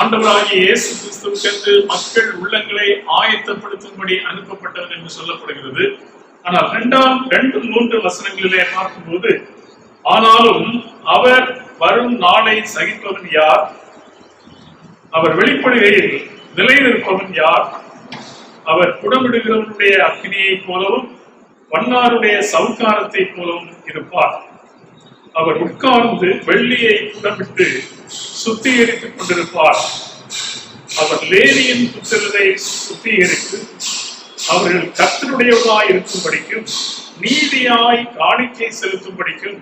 ஆண்டவராகிய இயேசு கிறிஸ்துவுக்கென்று மக்கள் உள்ளங்களை ஆயத்தப்படுத்தும்படி அனுப்பப்பட்டவர் என்று சொல்லப்படுகிறது. ஆனால் 2-3 வசனங்களிலே பார்க்கும்போது, ஆனாலும் அவர் வரும் நாளை சகிப்பவன் யார்? அவர் வெளிப்படுகையில் நிலை நிற்பவன் யார்? அவர் புடமிடுகிறவனுடைய அக்கினியை போலவும் வண்ணாருடைய சவுக்காரத்தை போலவும் இருப்பார். அவர் உட்கார்ந்து வெள்ளியை புடமிட்டு சுத்திகரித்துக் கொண்டிருப்பார். அவர் லேவியின் புத்திரரை சுத்திகரித்து அவர்கள் கர்த்தருடையவர்களாய் இருக்கும்படிக்கும் நீதியாய் காணிக்கை செலுத்தும்படிக்கும்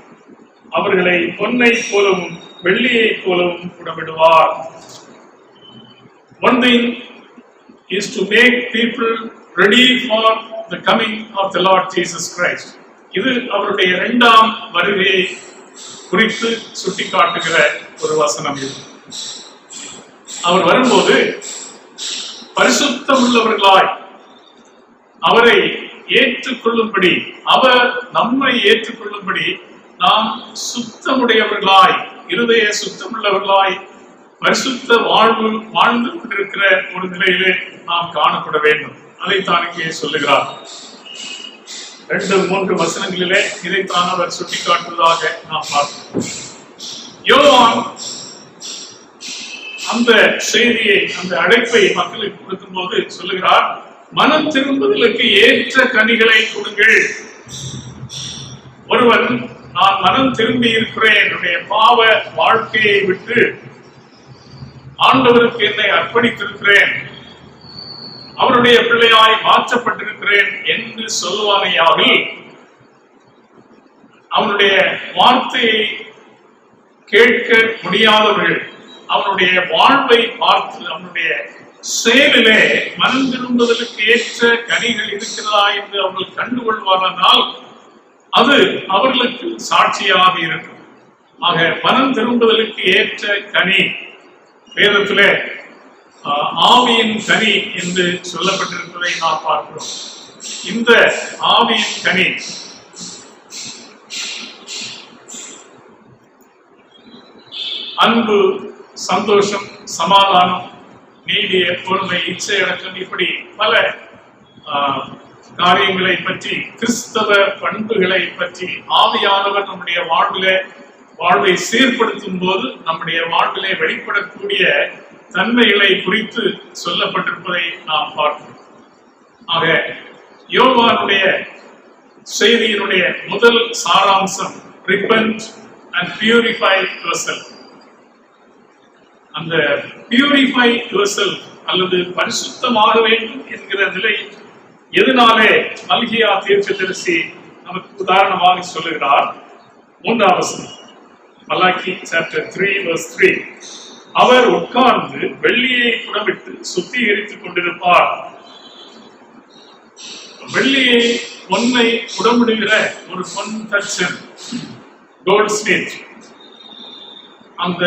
அவர்களை பொன்னை போலவும் வெள்ளியை போலவும் புடமிடுவார். One thing is to make people ready for the coming of the Lord Jesus Christ. இது அவருடைய 2ஆம் வருகையை குறித்து சுட்டிக்காட்டுகிற ஒரு வசனம். இது அவர் வரும்போது பரிசுத்தம் உள்ளவர்களாய் அவரை ஏற்றுக்கொள்ளும்படி, அவர் நம்மை ஏற்றுக்கொள்ளும்படி நாம் சுத்தமுடையவர்களாய், இருதய சுத்தமுள்ளவர்களாய் பரிசுத்த வாழ்வு வாழ்ந்து கொண்டிருக்கிற ஒரு நிலையிலே நாம் காணப்பட வேண்டும். அதைத்தான் இங்கே சொல்லுகிறார். 2-3 வசனங்களிலே இதைத்தான் அவர் சுட்டிக்காட்டுவதாக நாம் பார்க்கிறோம். யோவான் அந்த செய்தியை, அந்த அழைப்பை மக்களுக்கு கொடுக்கும் போது சொல்லுகிறார், மனம் திரும்புதலுக்கு ஏற்ற கனிகளை கொடுங்கள். ஒருவன் நான் மனம் திரும்பி இருக்கிறேன், என்னுடைய பாவ வாழ்க்கையை விட்டு ஆண்டவருக்கு என்னை அர்ப்பணித்திருக்கிறேன், அவருடைய பிள்ளையாய் மாற்றப்பட்டிருக்கிறேன் என்று சொல்லுவானேயாகில் அவனுடைய வார்த்தையை கேட்க முடியாதவர்கள் அவனுடைய வாழ்வை பார்த்து அவனுடைய செயலிலே மனம் திரும்புதலுக்கு ஏற்ற கனிகள் இருக்கிறதா என்று அவர்கள் கண்டுகொள்வார்கள். அது அவர்களுக்கு சாட்சியாக இருக்கும். ஆக மனம் திரும்புதலுக்கு ஏற்ற கனி வேதத்திலே ஆவியின் கனி என்று சொல்லப்பட்டிருப்பதை நாம் பார்க்கிறோம். இந்த ஆவியின் கனி அன்பு, சந்தோஷம், சமாதானம், நீடிய பொறுமை, இச்சை அடக்கம், இப்படி பல காரியங்களை பற்றி, கிறிஸ்தவ பண்புகளை பற்றி ஆவியானவர் நம்முடைய வாழ்வை சீர்படுத்தும் போது நம்முடைய வாழ்விலே வெளிப்படக்கூடிய தன்மைகளை குறித்து சொல்லப்பட்டிருப்பதை நாம் பார்க்கிறோம். ஆக யோவானுடைய செய்தியினுடைய முதல் சாராம்சம் repent and purify yourself. அந்த purify yourself அல்லது பரிசுத்தமாக வேண்டும் என்கிற நிலை எதனாலே மல்கியா தீர்க்கதரிசி நமக்கு உதாரணமாக சொல்லுகிறார். 3ஆம் வசனம், மலாக்கி chapter 3 verse 3. அவர் உட்கார்ந்து வெள்ளியை புடமிட்டு சுத்திகரித்துக் கொண்டிருப்பார். வெள்ளியை, பொன்னை புடமிடுகிற ஒரு பொன் தச்சன், கோல்ட் ஸ்மித், அந்த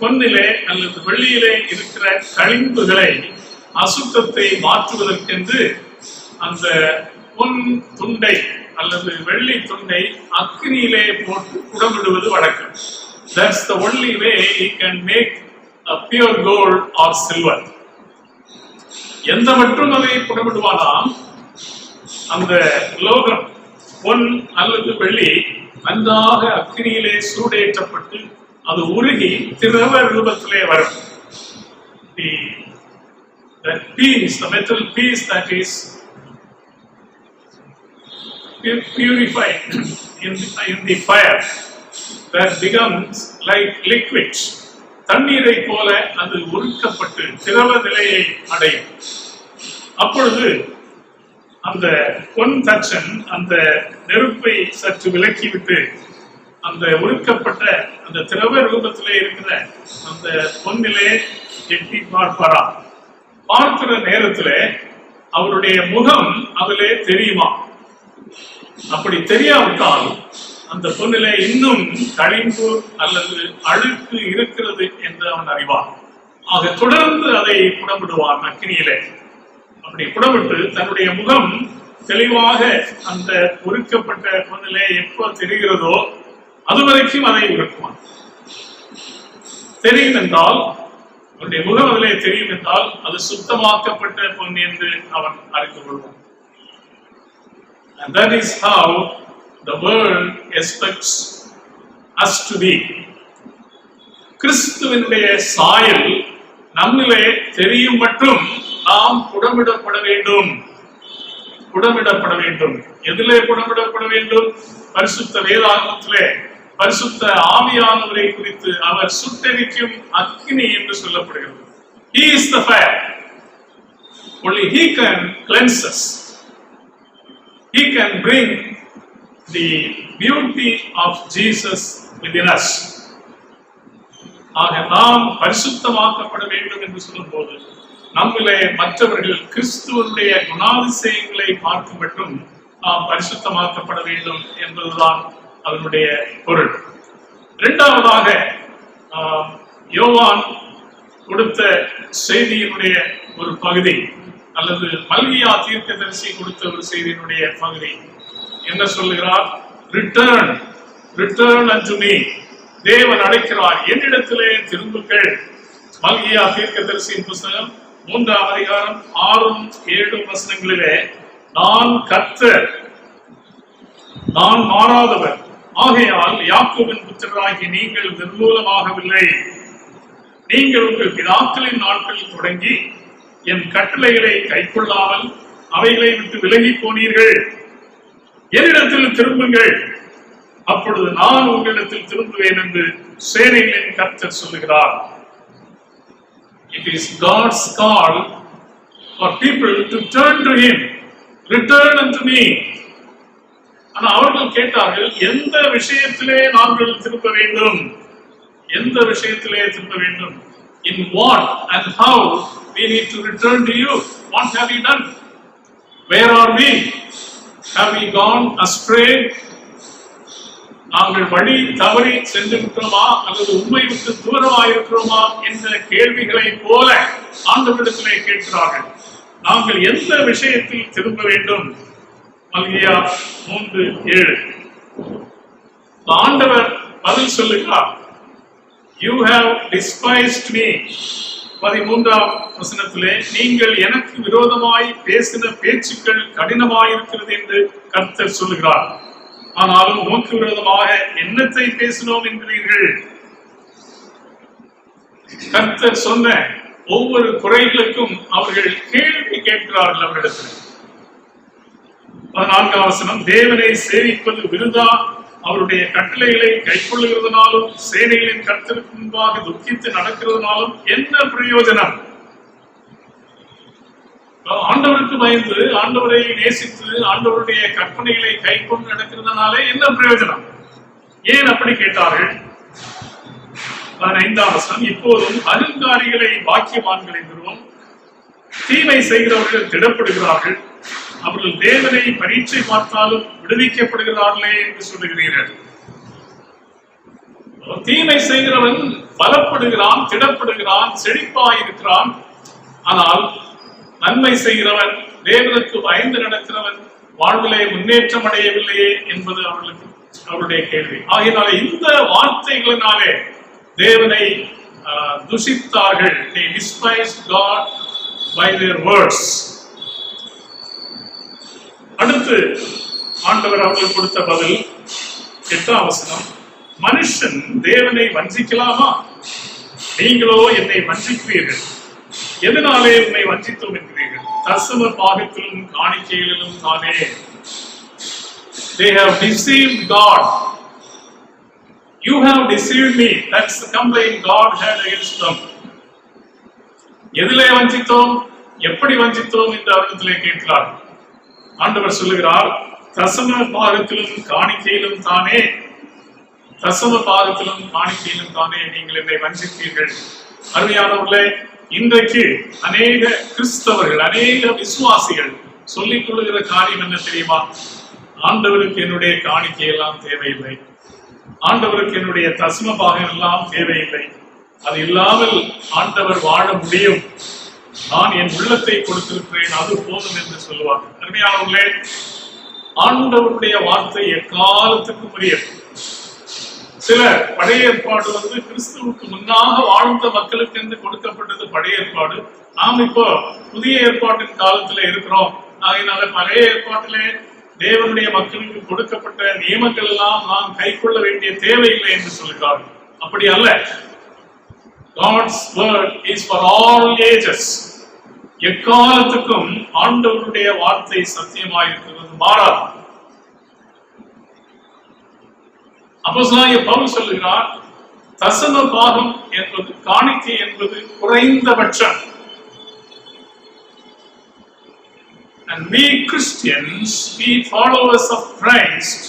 பொன்னிலே அல்லது வெள்ளியிலே இருக்கிற களிம்புகளை, அசுத்தத்தை மாற்றுவதற்கென்று அந்த பொன் துண்டை அல்லது வெள்ளி துண்டை அக்னியிலே போட்டு புடமிடுவது வழக்கம். That's the only way he can make a pure gold or silver. எந்த மட்டும் அதை புடமிடுவானாம், அந்த லோகம், பொன் அல்லது வெள்ளி நன்றாக அக்னியிலே சூடேற்றப்பட்டு அது உருகி திரவ ரூபத்திலே வரும். The piece, the metal piece that is purified in the fire, that becomes like liquid. தண்ணீரை போல அது உருக்கப்பட்டு திரவ நிலையை அடையும். அப்பொழுது அந்த பொன் தச்சன் அந்த நெருப்பை சற்று விலக்கிவிட்டு அந்த உருக்கப்பட்ட அந்த திரவ ரூபத்திலே இருக்கிற அந்த பொன்னிலே எட்டி பார்ப்பாராம். பார்க்கிற நேரத்திலே அவருடைய முகம் அதிலே தெரியுமா? அப்படி தெரியாவிட்டால் அந்த பொன்னிலே இன்னும் களிம்பு அல்லது அழுக்கு இருக்கிறது என்று அவன் அறிவான். ஆக தொடர்ந்து அதை புடமிடுவான் அக்னியிலே. அப்படி புடமிட்டு தன்னுடைய முகம் தெளிவாக அந்த உருக்கப்பட்ட பொன்னிலே எப்போ தெரிகிறதோ அதுவரைக்கும் அதை உருக்குவான். தெரியும் என்றால், அவருடைய முகம் அதிலே தெரியும் என்றால் அது சுத்தமாக்கப்பட்ட பொன் என்று அவன் அறிந்து கொள்வான். And that is how the world expects us to be. கிறிஸ்துவினுடைய சாயல் நம்மிலே தெரியும் மட்டும் நாம் புடமிடப்பட வேண்டும். புடமிடப்பட வேண்டும். எதிலே புடமிடப்பட வேண்டும்? பரிசுத்த வேதாகமத்திலே பரிசுத்த ஆவியானவரை குறித்து அவர் சுட்டெரிக்கும் அக்னி என்று சொல்லப்படுகிறது. He is the fire. Only he can cleanse us. He can bring the beauty of Jesus within us. ஆக நாம் பரிசுத்தமாக்கப்பட வேண்டும் என்று சொல்லும் போது நம்மிலே மற்றவர்கள் கிறிஸ்துவனுடைய குணாதிசயங்களை பார்க்கும் மட்டும் நாம் பரிசுத்தமாக்கப்பட வேண்டும் என்பதுதான் அதனுடைய பொருள். இரண்டாவதாக யோவான் கொடுத்த செய்தியினுடைய ஒரு பகுதி அல்லது மல்கியா தீர்க்கதரிசி கொடுத்த ஒரு செய்தியினுடைய பகுதி என்ன சொல்லுகிறார்? Return unto me. தேவன் அழைக்கிறார், என்னிடத்திலே திரும்புங்கள். மல்கியா தீர்க்கதரிசியின் புத்தகம் 3ஆம் அதிகாரம் 6-7 வசனங்களிலே நான் கர்த்தர், நான் மாறாதவர். ஆகையால் யாக்கோபின் புத்திரராகி நீங்கள் நிர்மூலமாகவில்லை. நீங்கள் உங்கள் பிதாக்களின் நாட்களில் தொடங்கி என் கட்டளைகளை கைக்கொள்ளாமல் அவைகளை விட்டு விலகி போனீர்கள். என்னிடத்தில் திரும்புங்கள், அப்பொழுது நான் உங்களிடத்தில் திரும்புவேன் என்று சேனைகளின் கர்த்தர் சொல்லுகிறார். It is God's call for people to turn to Him. Return unto me. ஆனா அவர்கள் கேட்டார்கள், எந்த விஷயத்திலே நாங்கள் திரும்ப வேண்டும்? எந்த விஷயத்திலே திரும்ப வேண்டும்? In what and how we need to return to you? What have you done? Where are we? Have we gone astray? நாங்கள் வழி தவறி சென்று விட்டோமா அல்லது உண்மை விட்டு தூரமாயிருக்கிறோமா என்ற கேள்விகளை போல ஆண்டவரிடத்திலே கேட்கிறார்கள். நாங்கள் எந்த விஷயத்தில் திரும்ப வேண்டும்? மல்கியா 3:7. ஆண்டவர் பதில் சொல்லுகிறார், You have despised me. 13ஆம் வசனத்திலே, நீங்கள் எனக்கு விரோதமாய் பேசின பேச்சுக்கள் கடினமாயிருக்கிறது என்று கர்த்தர் சொல்லுகிறார். ஆனாலும் உமக்கு விரோதமாக என்னத்தை பேசினோம் என்கிறீர்கள்? கர்த்தர் சொன்ன ஒவ்வொரு குறைகளுக்கும் அவர்கள் கேள்வி கேட்கிறார்கள் அவரிடத்தில். 14ஆம் வசனம், தேவனை சேவிப்பது விருதா, அவருடைய கட்டளைகளை கைக்கொள்ளுகிறதுனாலும் சேனைகளின் கர்த்தருக்கு முன்பாக துக்கித்து நடக்கிறதுனாலும் என்ன பிரயோஜனம்? ஆண்டவருக்கு பயந்து, ஆண்டவரை நேசித்து, ஆண்டவருடைய கற்பனைகளை கை கொண்டு நடக்கிறதுனாலே என்ன பிரயோஜனம்? ஏன் அப்படி கேட்டார்கள்? 15ஆம் வசனம், இப்போதும் அகங்காரிகளை பாக்கியவான்கள் என்கிறோம், தீமை செய்கிறவர்கள் திடப்படுகிறார்கள், அவர்கள் தேவனை பரீட்சை பார்த்தாலும் விடுவிக்கப்படுகிறார்களே என்று சொல்லுகிறீர்கள். தீமை செய்கிறவன் பலப்படுகிறான், திடப்படுகிறான், செழிப்பாயிருக்கிறான். ஆனால் நன்மை செய்கிறவன், தேவனுக்கு பயந்து நடக்கிறவன் வாழ்விலே முன்னேற்றம் அடையவில்லையே என்பது அவருடைய கேள்வி. ஆகையினால இந்த வார்த்தைகளினாலே தேவனை துஷித்தார்கள். They despised God by their words. அடுத்து ஆண்டவர் அவர்கள் கொடுத்த பதில் 8ஆம் வசனம், மனுஷன் தேவனை வஞ்சிக்கலாமா? நீங்களோ என்னை வஞ்சிக்கிறீர்கள். எதனாலே உன்னை வஞ்சித்தோம் என்கிறீர்கள்? தசம பாகத்திலும் காணிக்கைகளிலும் தானே. They have deceived God. You have deceived me. That's the complaint God had against them. எதிலே வஞ்சித்தோம், எப்படி வஞ்சித்தோம் என்று அவரிடத்திலே கேட்கிறார். ஆண்டவர் சொல்லுகிறார், தசம பாகத்திலும் காணிக்கையிலும் தானே, தசம பாகத்திலும் காணிக்கையிலும் தானே நீங்கள் என்னை வஞ்சித்தீர்கள். அருமையானவர்களே, இன்றைக்கு அநேக கிறிஸ்தவர்கள், அநேக விசுவாசிகள் சொல்லிக் கொள்ளுகிற காரியம் என்ன தெரியுமா? ஆண்டவருக்கு என்னுடைய காணிக்கை எல்லாம் தேவையில்லை, ஆண்டவருக்கு என்னுடைய தசம பாகம் எல்லாம் தேவையில்லை, அது இல்லாமல் ஆண்டவர் வாழ முடியும், நான் என் உள்ளத்தை கொடுத்திருக்கிறேன், அது போதும் என்று சொல்லுவார். அருமையானவர்களே, ஆண்டவருடைய வார்த்தை எக்காலத்துக்கும் உரியது. சில பழைய ஏற்பாடு கிறிஸ்துவுக்கு முன்னாக வாழ்ந்த மக்களுக்கு என்று கொடுக்கப்பட்டது பழைய ஏற்பாடு. நாம் இப்போ புதிய ஏற்பாட்டின் காலத்துல இருக்கிறோம். அதனால பழைய ஏற்பாட்டிலே தேவனுடைய மக்களுக்கு கொடுக்கப்பட்ட நியமங்கள் எல்லாம் நாம் கை கொள்ள வேண்டிய தேவையில்லை என்று சொல்கிறார்கள். அப்படி அல்ல. God's word is for all ages. எக்காலத்துக்கும் ஆண்டவருடைய வார்த்தை சத்தியமாயிருக்கிறது, மாறாது. அப்போஸ்தலனாகிய பவுல் சொல்லுகிறார், தசம பாகம் என்பது, காணிக்கை என்பது குறைந்தபட்சம். And we Christians, we followers of Christ,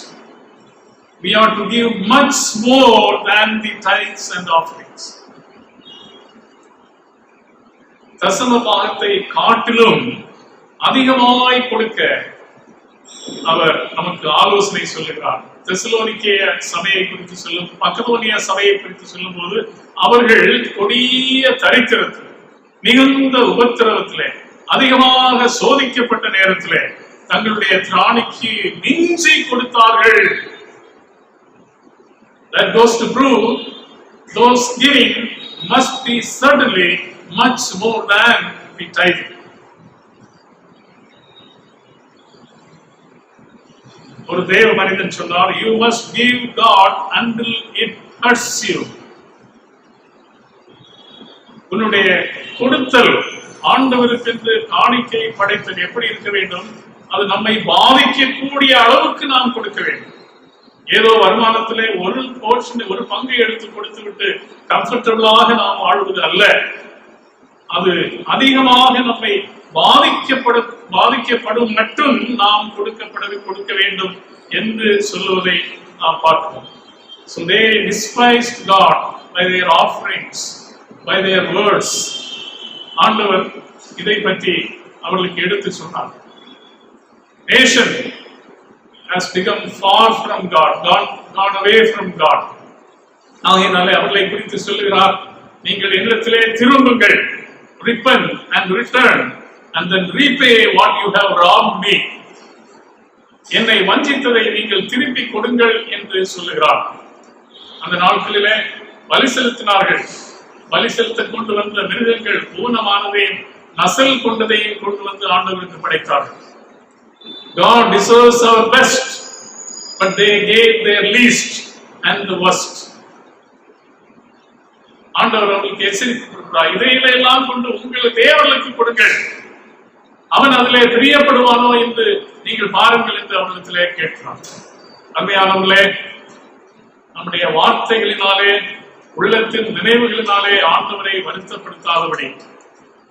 we are to give much more than the tithes and offerings. தசம பாகத்தை காட்டிலும் அதிகமாய் கொடுக்க அவர் நமக்கு ஆலோசனை சொல்லுகிறார். தெசலோனிக்கேய சபையை குறித்து சொல்லும், மக்கதோனியா சபையை குறித்து சொல்லும் போது, அவர்கள் கொடிய தரித்திரத்தில், மிகுந்த உபத்திரவத்திலே, அதிகமாக சோதிக்கப்பட்ட நேரத்திலே தங்களுடைய திராணிக்கு மிஞ்சி கொடுத்தார்கள். That goes to prove those giving must be certainly much more than the tithing. ஒரு தேவ மனிதன் சொன்னார், you must give God until it hurts you. உன்னுடைய கொடுத்தல் ஆண்டவருக்கு என்று காணிக்கை படைத்தல் எப்படி இருக்க வேண்டும்? அது நம்மை பாதிக்கக்கூடிய அளவுக்கு நாம் கொடுக்க வேண்டும். ஏதோ வருமானத்திலே ஒரு போர்ஷன், ஒரு பங்கை எடுத்து கொடுத்து விட்டு கம்ஃபர்டபுளாக நாம் வாழ்வது அல்ல. அது அதிகமாக நம்மை பாதிக்கப்படும் மட்டும் நாம் கொடுக்க வேண்டும் என்று சொல்லுவதை நாம் பார்க்கிறோம். So they despised God by their offerings, by their words. ஆண்டவர் இதை பற்றி அவர்களுக்கு எடுத்து சொன்னார். Nation has become far from God, gone away from God. ஆகையினாலே அவர்களை குறித்து சொல்லுகிறார், நீங்கள் என்னிடத்திலே திரும்புங்கள், repent and return and then repay what you have robbed me. என்னை வஞ்சித்ததை நீங்கள் திருப்பி கொடுங்கள் என்று சொல்லுகிறார். அந்த நாட்களிலே பலி செலுத்தினார்கள். பலி செலுத்த கொண்டு வந்த மிருகங்கள் ஊனமானதையும் நசல் கொண்டதையும் கொண்டு வந்து ஆண்டவருக்கு படைத்தார்கள். God deserves our best, but they gave their least and the worst. ஆண்டவர் அவர்களுக்கு எச்சரித்து கொடுக்கிறார், இதையெல்லாம் கொண்டு உங்கள் தேவர்களுக்கு கொடுங்கள், அவன் அதிலே பிரியப்படுவானோ என்று நீங்கள் பாருங்கள் என்று அவரிடத்திலே கேட்கிறார். அருமையானவர்களே, நம்முடைய வார்த்தைகளினாலே, உள்ளத்தின் நினைவுகளினாலே ஆண்டவரை வருத்தப்படுத்தாதபடி,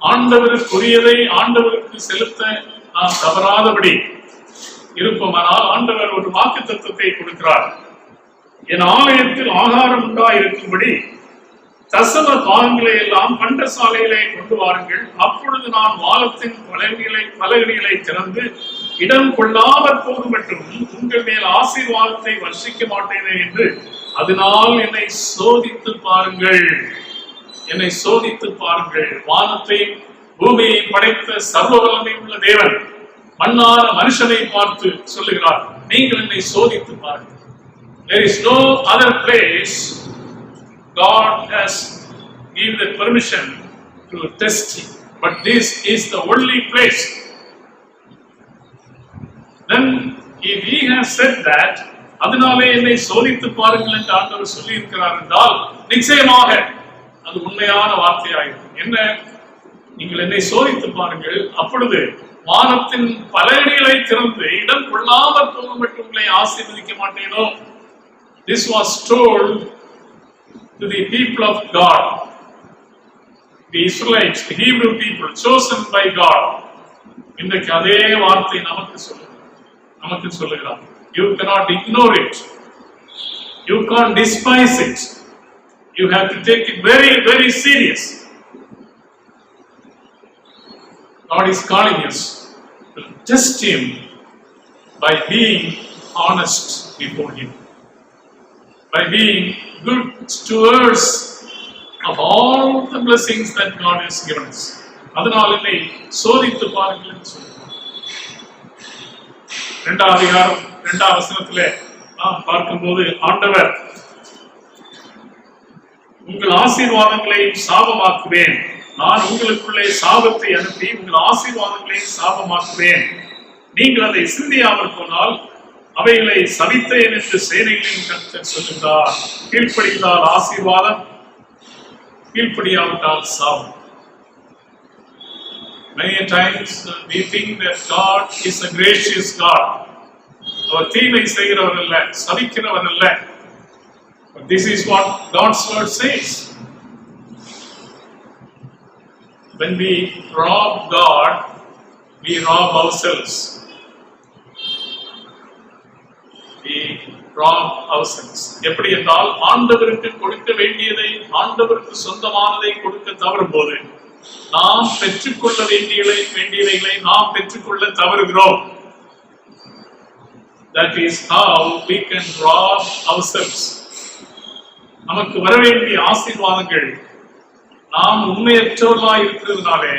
ஆண்டவருக்குரியதை ஆண்டவருக்கு செலுத்த நாம் தவறாதபடி இருப்போமானால் ஆண்டவர் ஒரு வாக்குத்தத்தத்தை கொடுக்கிறார். என் ஆலயத்தில் ஆகாரம் உண்டாயிருக்கும்படி தசம பாகங்களை எல்லாம் பண்டசாலையிலே கொண்டு வாருங்கள், அப்பொழுது நான் வானத்தின் பலகணிகளை திறந்து இடம் கொள்ளாமற் போக மட்டும் உங்கள் மேல் ஆசீர்வாதத்தை வர்ஷிக்க மாட்டேனே என்று அதனால் என்னை சோதித்து பாருங்கள். என்னை சோதித்து பாருங்கள். வானத்தை பூமியை படைத்த சர்வ வல்லமை உள்ள தேவன் மண்ணான மனுஷனை பார்த்து சொல்லுகிறார், நீங்கள் என்னை சோதித்து பாருங்கள். There is no other place God has given the permission to test him, but this is the only place. Then if he has said that, அதனாலே என்னை சோதித்து பாருங்கள் என்று ஆண்டவர் சொல்லி இருக்கிறார் என்றால் நிச்சயமாக அது உண்மையான வார்த்தையாகும். என்ன? நீங்கள் என்னை சோதித்து பாருங்கள், அப்பொழுது வானத்தின் பலகணிகளை திறந்து இடம் கொள்ளாமற் போக மட்டும் உங்களை ஆசீர்வதிக்க மாட்டேனோ? This was told to the people of God, the Israelites, the Hebrew people chosen by God. இன்றைக்கு அதே வார்த்தை நமக்கு சொல்லுகிறார். You cannot ignore it. You can't despise it. You have to take it very, very serious. God is calling us to test him by being honest before him, by being good stewards of all the blessings that God has given us. அதனால் என்னை சோதித்து பாருங்கள் என்று சொல்லுகிறார். 2ஆம் அதிகாரம் 2ஆம் வசனத்திலே நாம் பார்க்கும்போது ஆண்டவர் உங்கள் ஆசீர்வாதங்களையும் சாபமாக்குவேன், நான் உங்களுக்குள்ளே சாபத்தை அனுப்பி உங்கள் ஆசீர்வாதங்களையும் சாபமாக்குவேன், நீங்கள் அதை சிந்தியாமல் போனால் அவைகளை சபித்தேன் என்று சேனைகளின் கர்த்தர் சொல்லுகிறார். கீழ்ப்படிந்தால் ஆசீர்வாதம், கீழ்ப்படியாவிட்டால் சாபம். Many times we think that God is a gracious God. அவர் தீமை செய்கிறவர் அல்ல, சபிக்கிறவர் அல்ல. But this is what God's word says. When we rob God, we rob ourselves. We rob ourselves. எப்படி என்றால் ஆண்டவருக்கு கொடுக்க வேண்டியதை, ஆண்டவருக்கு சொந்தமானதை கொடுக்க தவறும் போது நாம் பெற்றுக்கொள்ள வேண்டியவைகளை நாம் பெற்றுக்கொள்ள தவறுகிறோம். That is how we can rob ourselves. நமக்கு வர வேண்டிய ஆசீர்வாதங்கள் நாம் உண்மையற்றவர்களாய் இருக்கிறதுனாலே,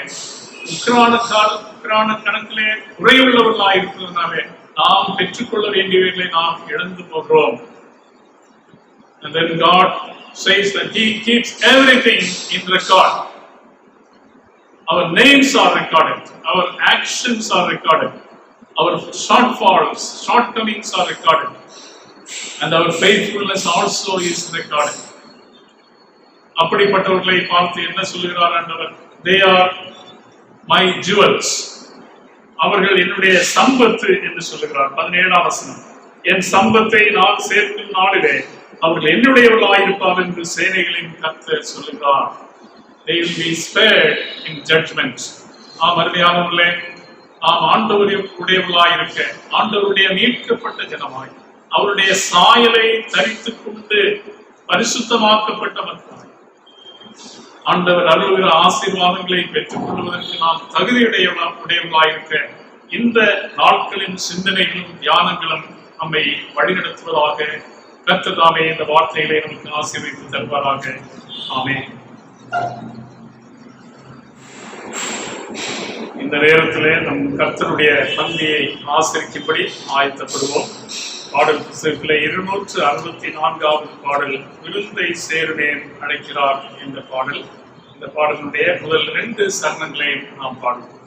உக்ரான கணக்கிலே குறையுள்ளவர்களாய் இருக்கிறதுனாலே நாம் பெற்றுக்கொள்ள வேண்டியவைகளை நாம் இழந்து போகிறோம். And then God says that he keeps everything in record. Our names are recorded, our actions are recorded. our shortfalls, shortcomings are recorded, and our faithfulness also is recorded. அப்படிப்பட்டவர்களை பார்த்து என்ன சொல்லுகிறார் ஆண்டவர்? They are my jewels. அவர்கள் என்னுடைய சம்பத்து என்று சொல்லுகிறார். 17ஆம் வசனம், என் சம்பத்தை நான் சேர்க்கும் நாளிலே அவர்கள் என்னுடையவர்களாயிருப்பார் என்று சேனைகளின் கர்த்தர் சொல்லுகிறார். They will be spared in judgment. ஆம் அருமையானவர்களே, நாம் ஆண்டவருடையவர்களாயிருக்க, ஆண்டவருடைய மீட்கப்பட்ட ஜனமாய் அவருடைய சாயலை தரித்துக் கொண்டு பரிசுத்தமாக்கப்பட்டவர்கள் ஆண்டவர் அருளுகிற ஆசீர்வாதங்களை பெற்றுக் கொள்வதற்கு நாம் தகுதியுடையவர்களாயிருக்க இந்த நாட்களின் சிந்தனைகளும் தியானங்களும் நம்மை வழிநடத்துவதாக. கர்த்தர் தாமே இந்த வார்த்தைகளை நமக்கு ஆசீர்வதித்து தருவாராக. ஆமென். இந்த நேரத்திலே நம் கர்த்தருடைய பந்தியை ஆசரிக்கும்படி ஆயத்தப்படுவோம். பாடல் புத்தகத்திலே 264வது பாடல், விருந்தை சேருவேன் அழைக்கிறார் என்ற பாடல். இந்த பாடலுடைய முதல் 2 சரணங்களையும் நாம் பாடுவோம்.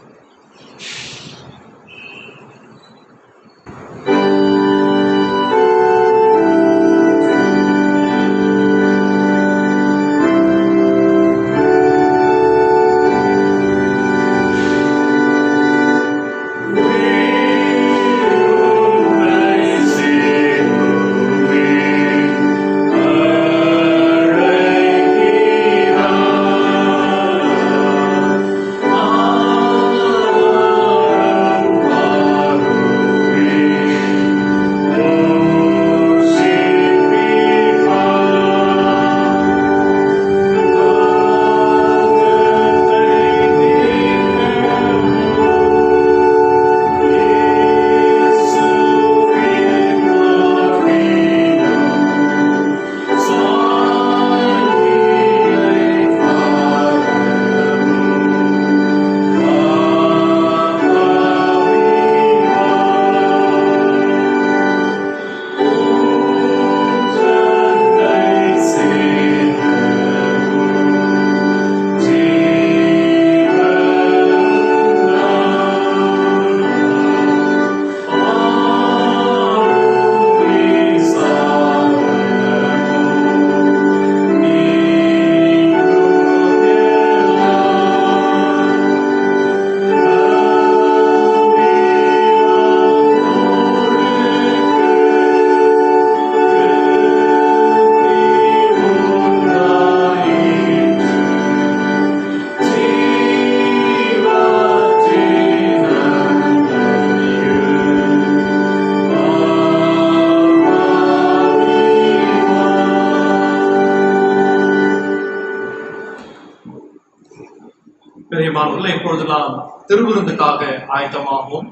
இப்பொழுது நாம் திருவிருந்துக்காக ஆயத்தமாகவும்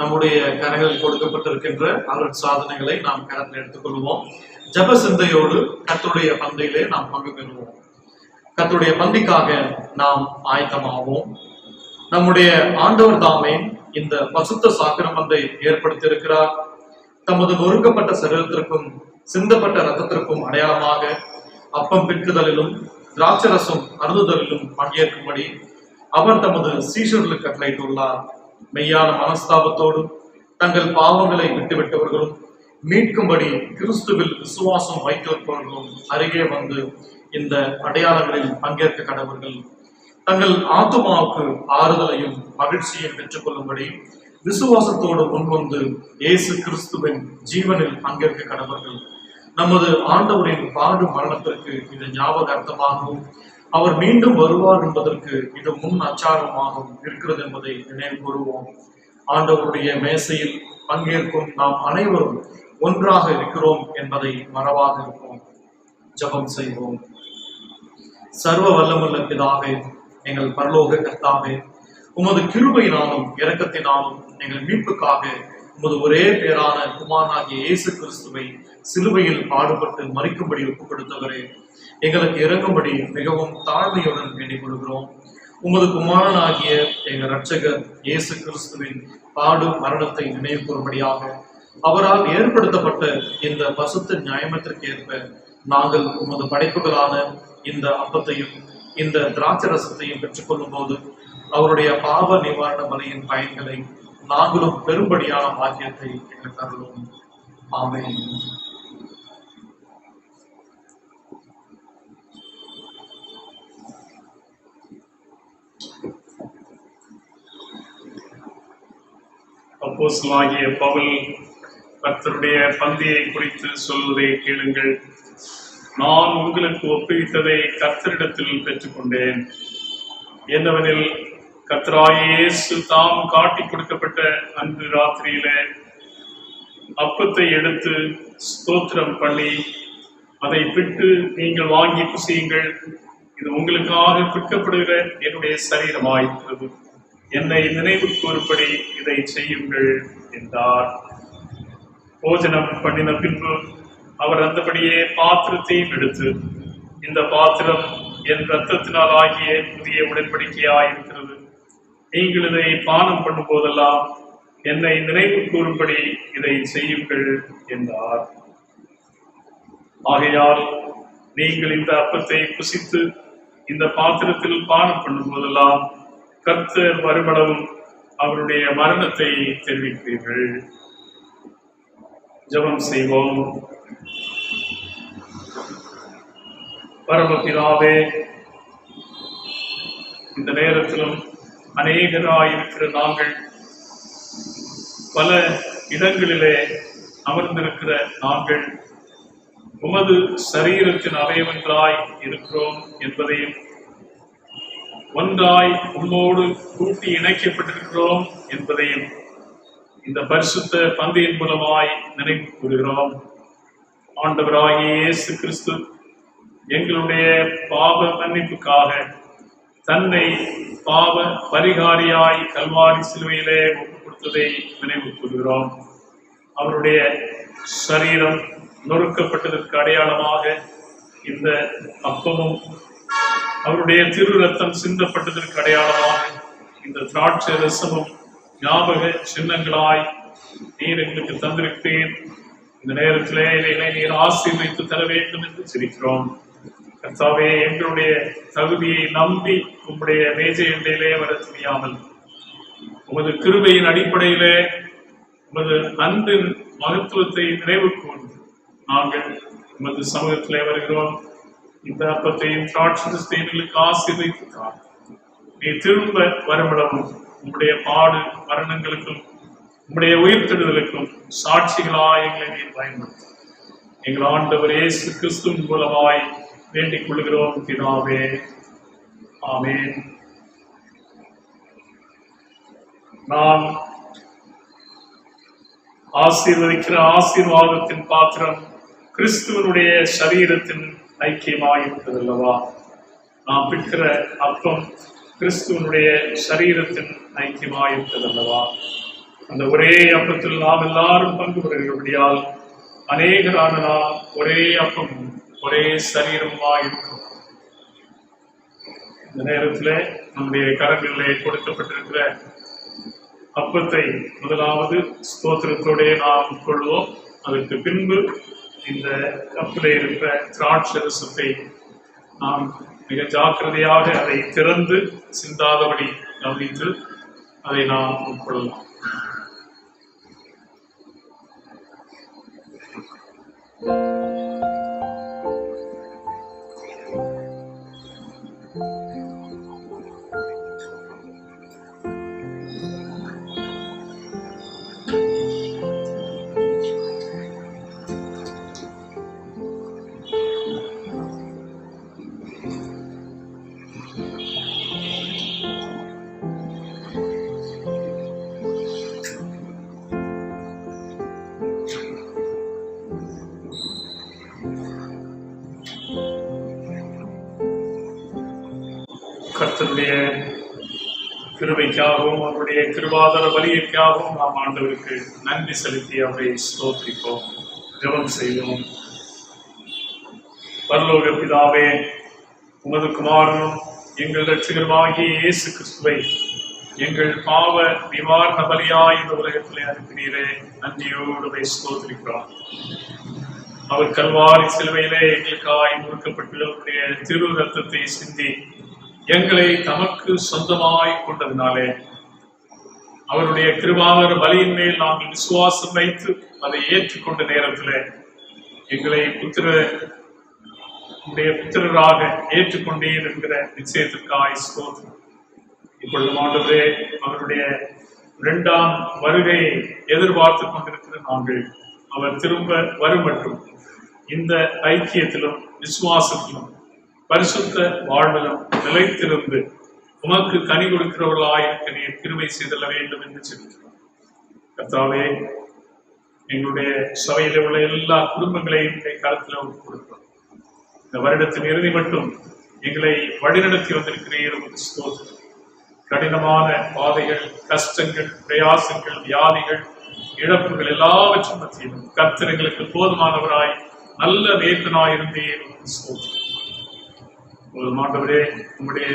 நம்முடைய கரங்களில் கொடுக்கப்பட்டிருக்கின்ற அருட் சாதனைகளை நாம் கரத்தில் எடுத்துக்கொள்வோம். ஜப சிந்தையோடு கர்த்தருடைய பந்தியிலே நாம் பங்கு பெறுவோம். கர்த்தருடைய பந்திக்காக நாம் ஆயத்தமாவோம். நம்முடைய ஆண்டவர் தாமே இந்த பசுத்த சாக்கிரமத்தை ஏற்படுத்தியிருக்கிறார். தமது நொறுக்கப்பட்ட சரீரத்திற்கும் சிந்தப்பட்ட இரத்தத்திற்கும் அடையாளமாக அப்பம் பிற்குதலிலும் திராட்சரசம் அருந்துதலிலும் பங்கேற்கும்படி அவர் தமது சீஷர்களுக்கு கட்டளையிட்டுள்ளார். மெய்யான மனஸ்தாபத்தோடு தங்கள் பாவங்களை விட்டுவிட்டவர்களும் மீட்கும்படி கிறிஸ்துவில் விசுவாசம் வைத்திருப்பவர்களும் அருகே வந்து இந்த அடையாளங்களில் பங்கேற்க கடவர்கள். தங்கள் ஆத்துமாவுக்கு ஆறுதலையும் மகிழ்ச்சியையும் பெற்றுக் கொள்ளும்படி விசுவாசத்தோடு முன்வந்து இயேசு கிறிஸ்துவின் ஜீவனில் பங்கேற்க கடவர்கள். நமது ஆண்டவரின் பாடு மரணத்திற்கு இது ஞாபகார்த்தமாகவும் அவர் மீண்டும் வருவார் என்பதற்கு இது முன் அச்சாரமாகவும் இருக்கிறது என்பதை நினைவு கூறுவோம். ஆண்டவருடைய மேசையில் பங்கேற்கும் நாம் அனைவரும் ஒன்றாக இருக்கிறோம் என்பதை மறவாது இருப்போம். ஜெபம் செய்வோம். சர்வ வல்லமுள்ள பிதாவே, எங்கள் பரலோக கர்த்தாவே, உமது கிருபையினாலும் இரக்கத்தினாலும் எங்கள் மீட்புக்காக உமது ஒரே பேரான குமாரனாகிய இயேசு கிறிஸ்துவை சிலுவையில் பாடுபட்டு மரிக்கும்படி ஒப்புக் கொடுத்தவரே, எங்களுக்கு இறங்கும்படி மிகவும் தாழ்மையுடன் வேண்டிக் கொள்கிறோம். உமது குமாரனாகிய எங்கள் இரட்சகர் இயேசு கிறிஸ்துவின் பாடு மரணத்தை நினைவு கூறும்படியாக அவரால் ஏற்படுத்தப்பட்ட இந்த பசுத்த நியாயத்திற்கு ஏற்ப நாங்கள் உமது படைப்புகளான இந்த அப்பத்தையும் இந்த திராட்சரசத்தையும் பெற்றுக்கொள்ளும் போது அவருடைய பாவ நிவாரண பலியின் பயன்களை நாங்களும் பெரும்படியான பாக்கியத்தை எங்களுக்கு தருவோம். ஆமென். அப்போஸ்தலனாகிய பவுல் கர்த்தருடைய பந்தியை குறித்து சொல்வதை கேளுங்கள். நான் உங்களுக்கு ஒப்புவித்ததை கர்த்தரிடத்தில் பெற்றுக்கொண்டேன். என்னவெனில், கர்த்தராகிய இயேசு தாம் காட்டிக் கொடுக்கப்பட்ட அன்று ராத்திரியிலே அப்பத்தை எடுத்து ஸ்தோத்திரம் பண்ணி அதை பிட்டு, நீங்கள் வாங்கி புசியுங்கள், இது உங்களுக்காக பிற்கப்படுகிற என்னுடைய சரீரமாயிருக்கிறது, என்னை நினைவு கூறும்படி இதை செய்யுங்கள் என்றார். போஜனம் பண்ணின பின்பு அவர் அந்தபடியே பாத்திரத்தையும் எடுத்து, இந்த பாத்திரம் என் இரத்தத்தினால் ஆகிய புதிய உடன்படிக்கையாயிருக்கிறது, நீங்கள் இதை பானம் பண்ணும் போதெல்லாம் என்னை நினைவு கூறும்படி இதை செய்யுங்கள் என்றார். ஆகையால் நீங்கள் இந்த அப்பத்தை புசித்து இந்த பாத்திரத்தில் பானம் பண்ணும் போதெல்லாம் கர்த்தர் வருமளவும் அவருடைய மரணத்தை தெரிவிக்கிறீர்கள். ஜெபம் செய்வோம். பரமபிதாவே, இந்த நேரத்திலும் அநேகராயிருக்கிற நாங்கள் பல இடங்களிலே அமர்ந்திருக்கிற நாங்கள் உமது சரீரத்தின் அவயவங்களாய் இருக்கிறோம் என்பதையும், ஒன்றாய் உம்மோடு கூட்டி இணைக்கப்பட்டிருக்கிறோம் என்பதையும் இந்த பரிசுத்த பந்தியின் மூலமாய் நினைவு கூறுகிறோம். ஆண்டவராகிய இயேசு கிறிஸ்து எங்களுடைய பாவ மன்னிப்புக்காக தன்னை பாவ பரிகாரியாய் கல்வாரி சிலுவையிலே ஒப்புக் கொடுத்ததை நினைவு கூறுகிறோம். அவருடைய சரீரம் நொறுக்கப்பட்டதற்கு அடையாளமாக இந்த அப்பமும், அவருடைய திரு ரத்தம் சிந்தப்பட்டதற்கு அடையாளமாக இந்த திராட்சை ரசமும் ஞாபக சின்னங்களாய் நீர் எங்களுக்கு தந்திருக்கிறேன். இந்த நேரத்திலே இதை நீர் ஆசீர்வதித்து தர வேண்டும் என்று சிரிக்கிறோம். கர்த்தாவே, எங்களுடைய தகுதியை நம்பி உம்முடைய மேஜை எண்டையிலே வர துணியாமல், உமது கிருபையின் அடிப்படையிலே உமது அன்பின் மகத்துவத்தை நினைவு கூர்ந்து நாங்கள் உமது சமூகத்திலே வருகிறோம். இந்த அப்பத்தையும் திராட்சையையும் எங்களுக்கு ஆசீர்வதித்தார். நீ திரும்ப வருமிடமும் உம்முடைய பாடு மரணங்களுக்கும் உம்முடைய உயிர்த்தெழுதலுக்கும் சாட்சிகளாய் எங்களை நீர் பயன்படுத்தும். எங்கள் ஆண்டவர் இயேசு கிறிஸ்துவின் மூலமாய் வேண்டிக் கொள்கிறோம் பிதாவே. ஆமென். நாம் ஆசீர்வதிக்கிற ஆசீர்வாதத்தின் பாத்திரம் கிறிஸ்துவனுடைய சரீரத்தின் ஐக்கியமாயிருப்பதல்லவா? நாம் பிற்கிற அப்பம் கிறிஸ்துவனுடைய சரீரத்தின் ஐக்கியமாயிருப்பதல்லவா? அந்த ஒரே அப்பத்தில் நாம் எல்லாரும் பங்கு பெறுகிறபடியால் அநேகரான நாம் ஒரே அப்பமும் ஒரே சரீரமாயிருக்கும். இந்த நேரத்தில் நம்முடைய கரங்களிலே கொடுக்கப்பட்டிருக்கிற அப்பத்தை முதலாவது ஸ்தோத்திரத்தோடே நாம் உட்கொள்வோம். அதற்கு பின்பு இந்த கப்பிலே இருக்கிற திராட்சை ரசத்தை நாம் மிக ஜாக்கிரதையாக அதை திறந்து சிந்தாதபடி கவனித்து அதை நாம் உட்கொள்ளலாம். கர்த்தருடைய கிருபைக்காகவும் அவருடைய கிருபாதார பலியிற்காகவும் நாம் ஆண்டவருக்கு நன்றி செலுத்தி அவரை ஸ்தோத்திரிப்போம். ஜெபம் செய்வோம். பரலோக பிதாவே, உமது குமாரனும் எங்கள் இரட்சகருமாகிய இயேசு கிறிஸ்துவை எங்கள் பாவ நிவாரண பலியாய் இந்த உலகத்திலே அனுப்பினீரே, நன்றியோடு ஸ்தோத்திரிக்கிறோம். அவர் கல்வாரி சிலுவையிலே எங்களுக்காய் முறுக்கப்பட்டுள்ளவருடைய திரு ரத்தத்தை சிந்தி எங்களை தமக்கு சொந்தமாய் கொண்டதினாலே அவருடைய கிருபாவர பலியின் மேல் நாங்கள் விசுவாசம் வைத்து அதை ஏற்றுக்கொண்ட நேரத்தில் எங்களை புத்திரராக ஏற்றுக்கொண்டீர் என்கிற நிச்சயத்திற்காய் ஸ்தோத்திரம். இப்பொழுது ஆண்டவரே, அவருடைய 2ஆம் வருகையை எதிர்பார்த்து கொண்டிருக்கிற நாங்கள் அவர் திரும்ப வரும் மற்றும் இந்த ஐக்கியத்திலும் விசுவாசத்திலும் பரிசுத்த வாழ்விலும் நிலைத்திருந்து உமக்கு கனி கொடுக்கிறவர்களாயிருக்க நீர் கிருபை செய்தல்ல வேண்டும் என்று சொல்கிறோம். கர்த்தாவே, எங்களுடைய சபையில் உள்ள எல்லா குடும்பங்களையும் கருத்தில் கொடுக்கிறோம். இந்த வருடத்தின் இறுதி மட்டும் எங்களை வழிநடத்தி வந்திருக்கிறீர். ஸ்தோத்திரம். கடினமான பாதைகள், கஷ்டங்கள், பிரயாசங்கள், வியாதிகள், இழப்புகள் எல்லாவற்றும் மத்தியிலும் கர்த்தர் எங்களுக்கு போதுமானவராய் நல்ல வேதனாயிருந்தீர். ஆண்டவரே, உம்முடைய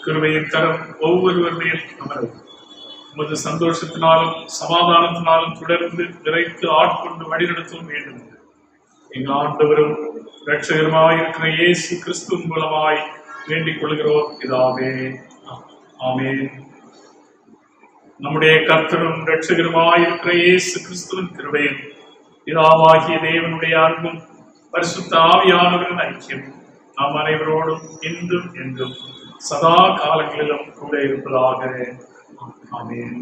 கிருபையின் கரம் ஒவ்வொருவர் மேல் அமரும். உமது சந்தோஷத்தினாலும் சமாதானத்தினாலும் தொடர்ந்து விரைத்து ஆட்கொண்டு வழிநடத்தவும் வேண்டும். எங்கள் ஆண்டவரும் இரட்சகருமாயிருக்கிற இயேசு கிறிஸ்துவின் மூலமாய் வேண்டிக் கொள்கிறோம் பிதாவே. ஆமென். நம்முடைய கர்த்தரும் இரட்சகருமாயிருக்கிற இயேசு கிறிஸ்துவின் கிருபையும் பிதாவாகிய தேவனுடைய அன்பும் பரிசுத்த ஆவியானவரின் ஐக்கியம் நாம் அனைவரோடும் இன்றும் என்றும் சதா காலங்களிலும் கூட இருப்பதாக. ஆமென்.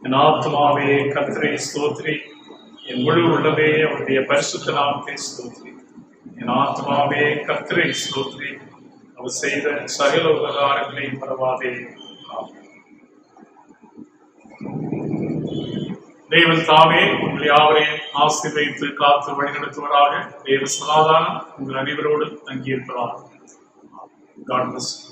என் ஆத்மாவே கர்த்தரை ஸ்தோத்திரி, என் முழு உள்ளமே அவருடைய பரிசுத்த நாமத்தை ஸ்தோத்திரி. என் ஆத்மாவே கர்த்தரை ஸ்தோத்திரி, அவர் செய்த சகல உபகாரங்களை மறவாதே. தேவன் தாமே உங்கள் யாவரையும் ஆசீர்வதித்து காத்து வழிநடத்துவராக. தேவ சமாதானம் உங்கள் அனைவரோடு தங்கியிருப்பதாக. God bless you.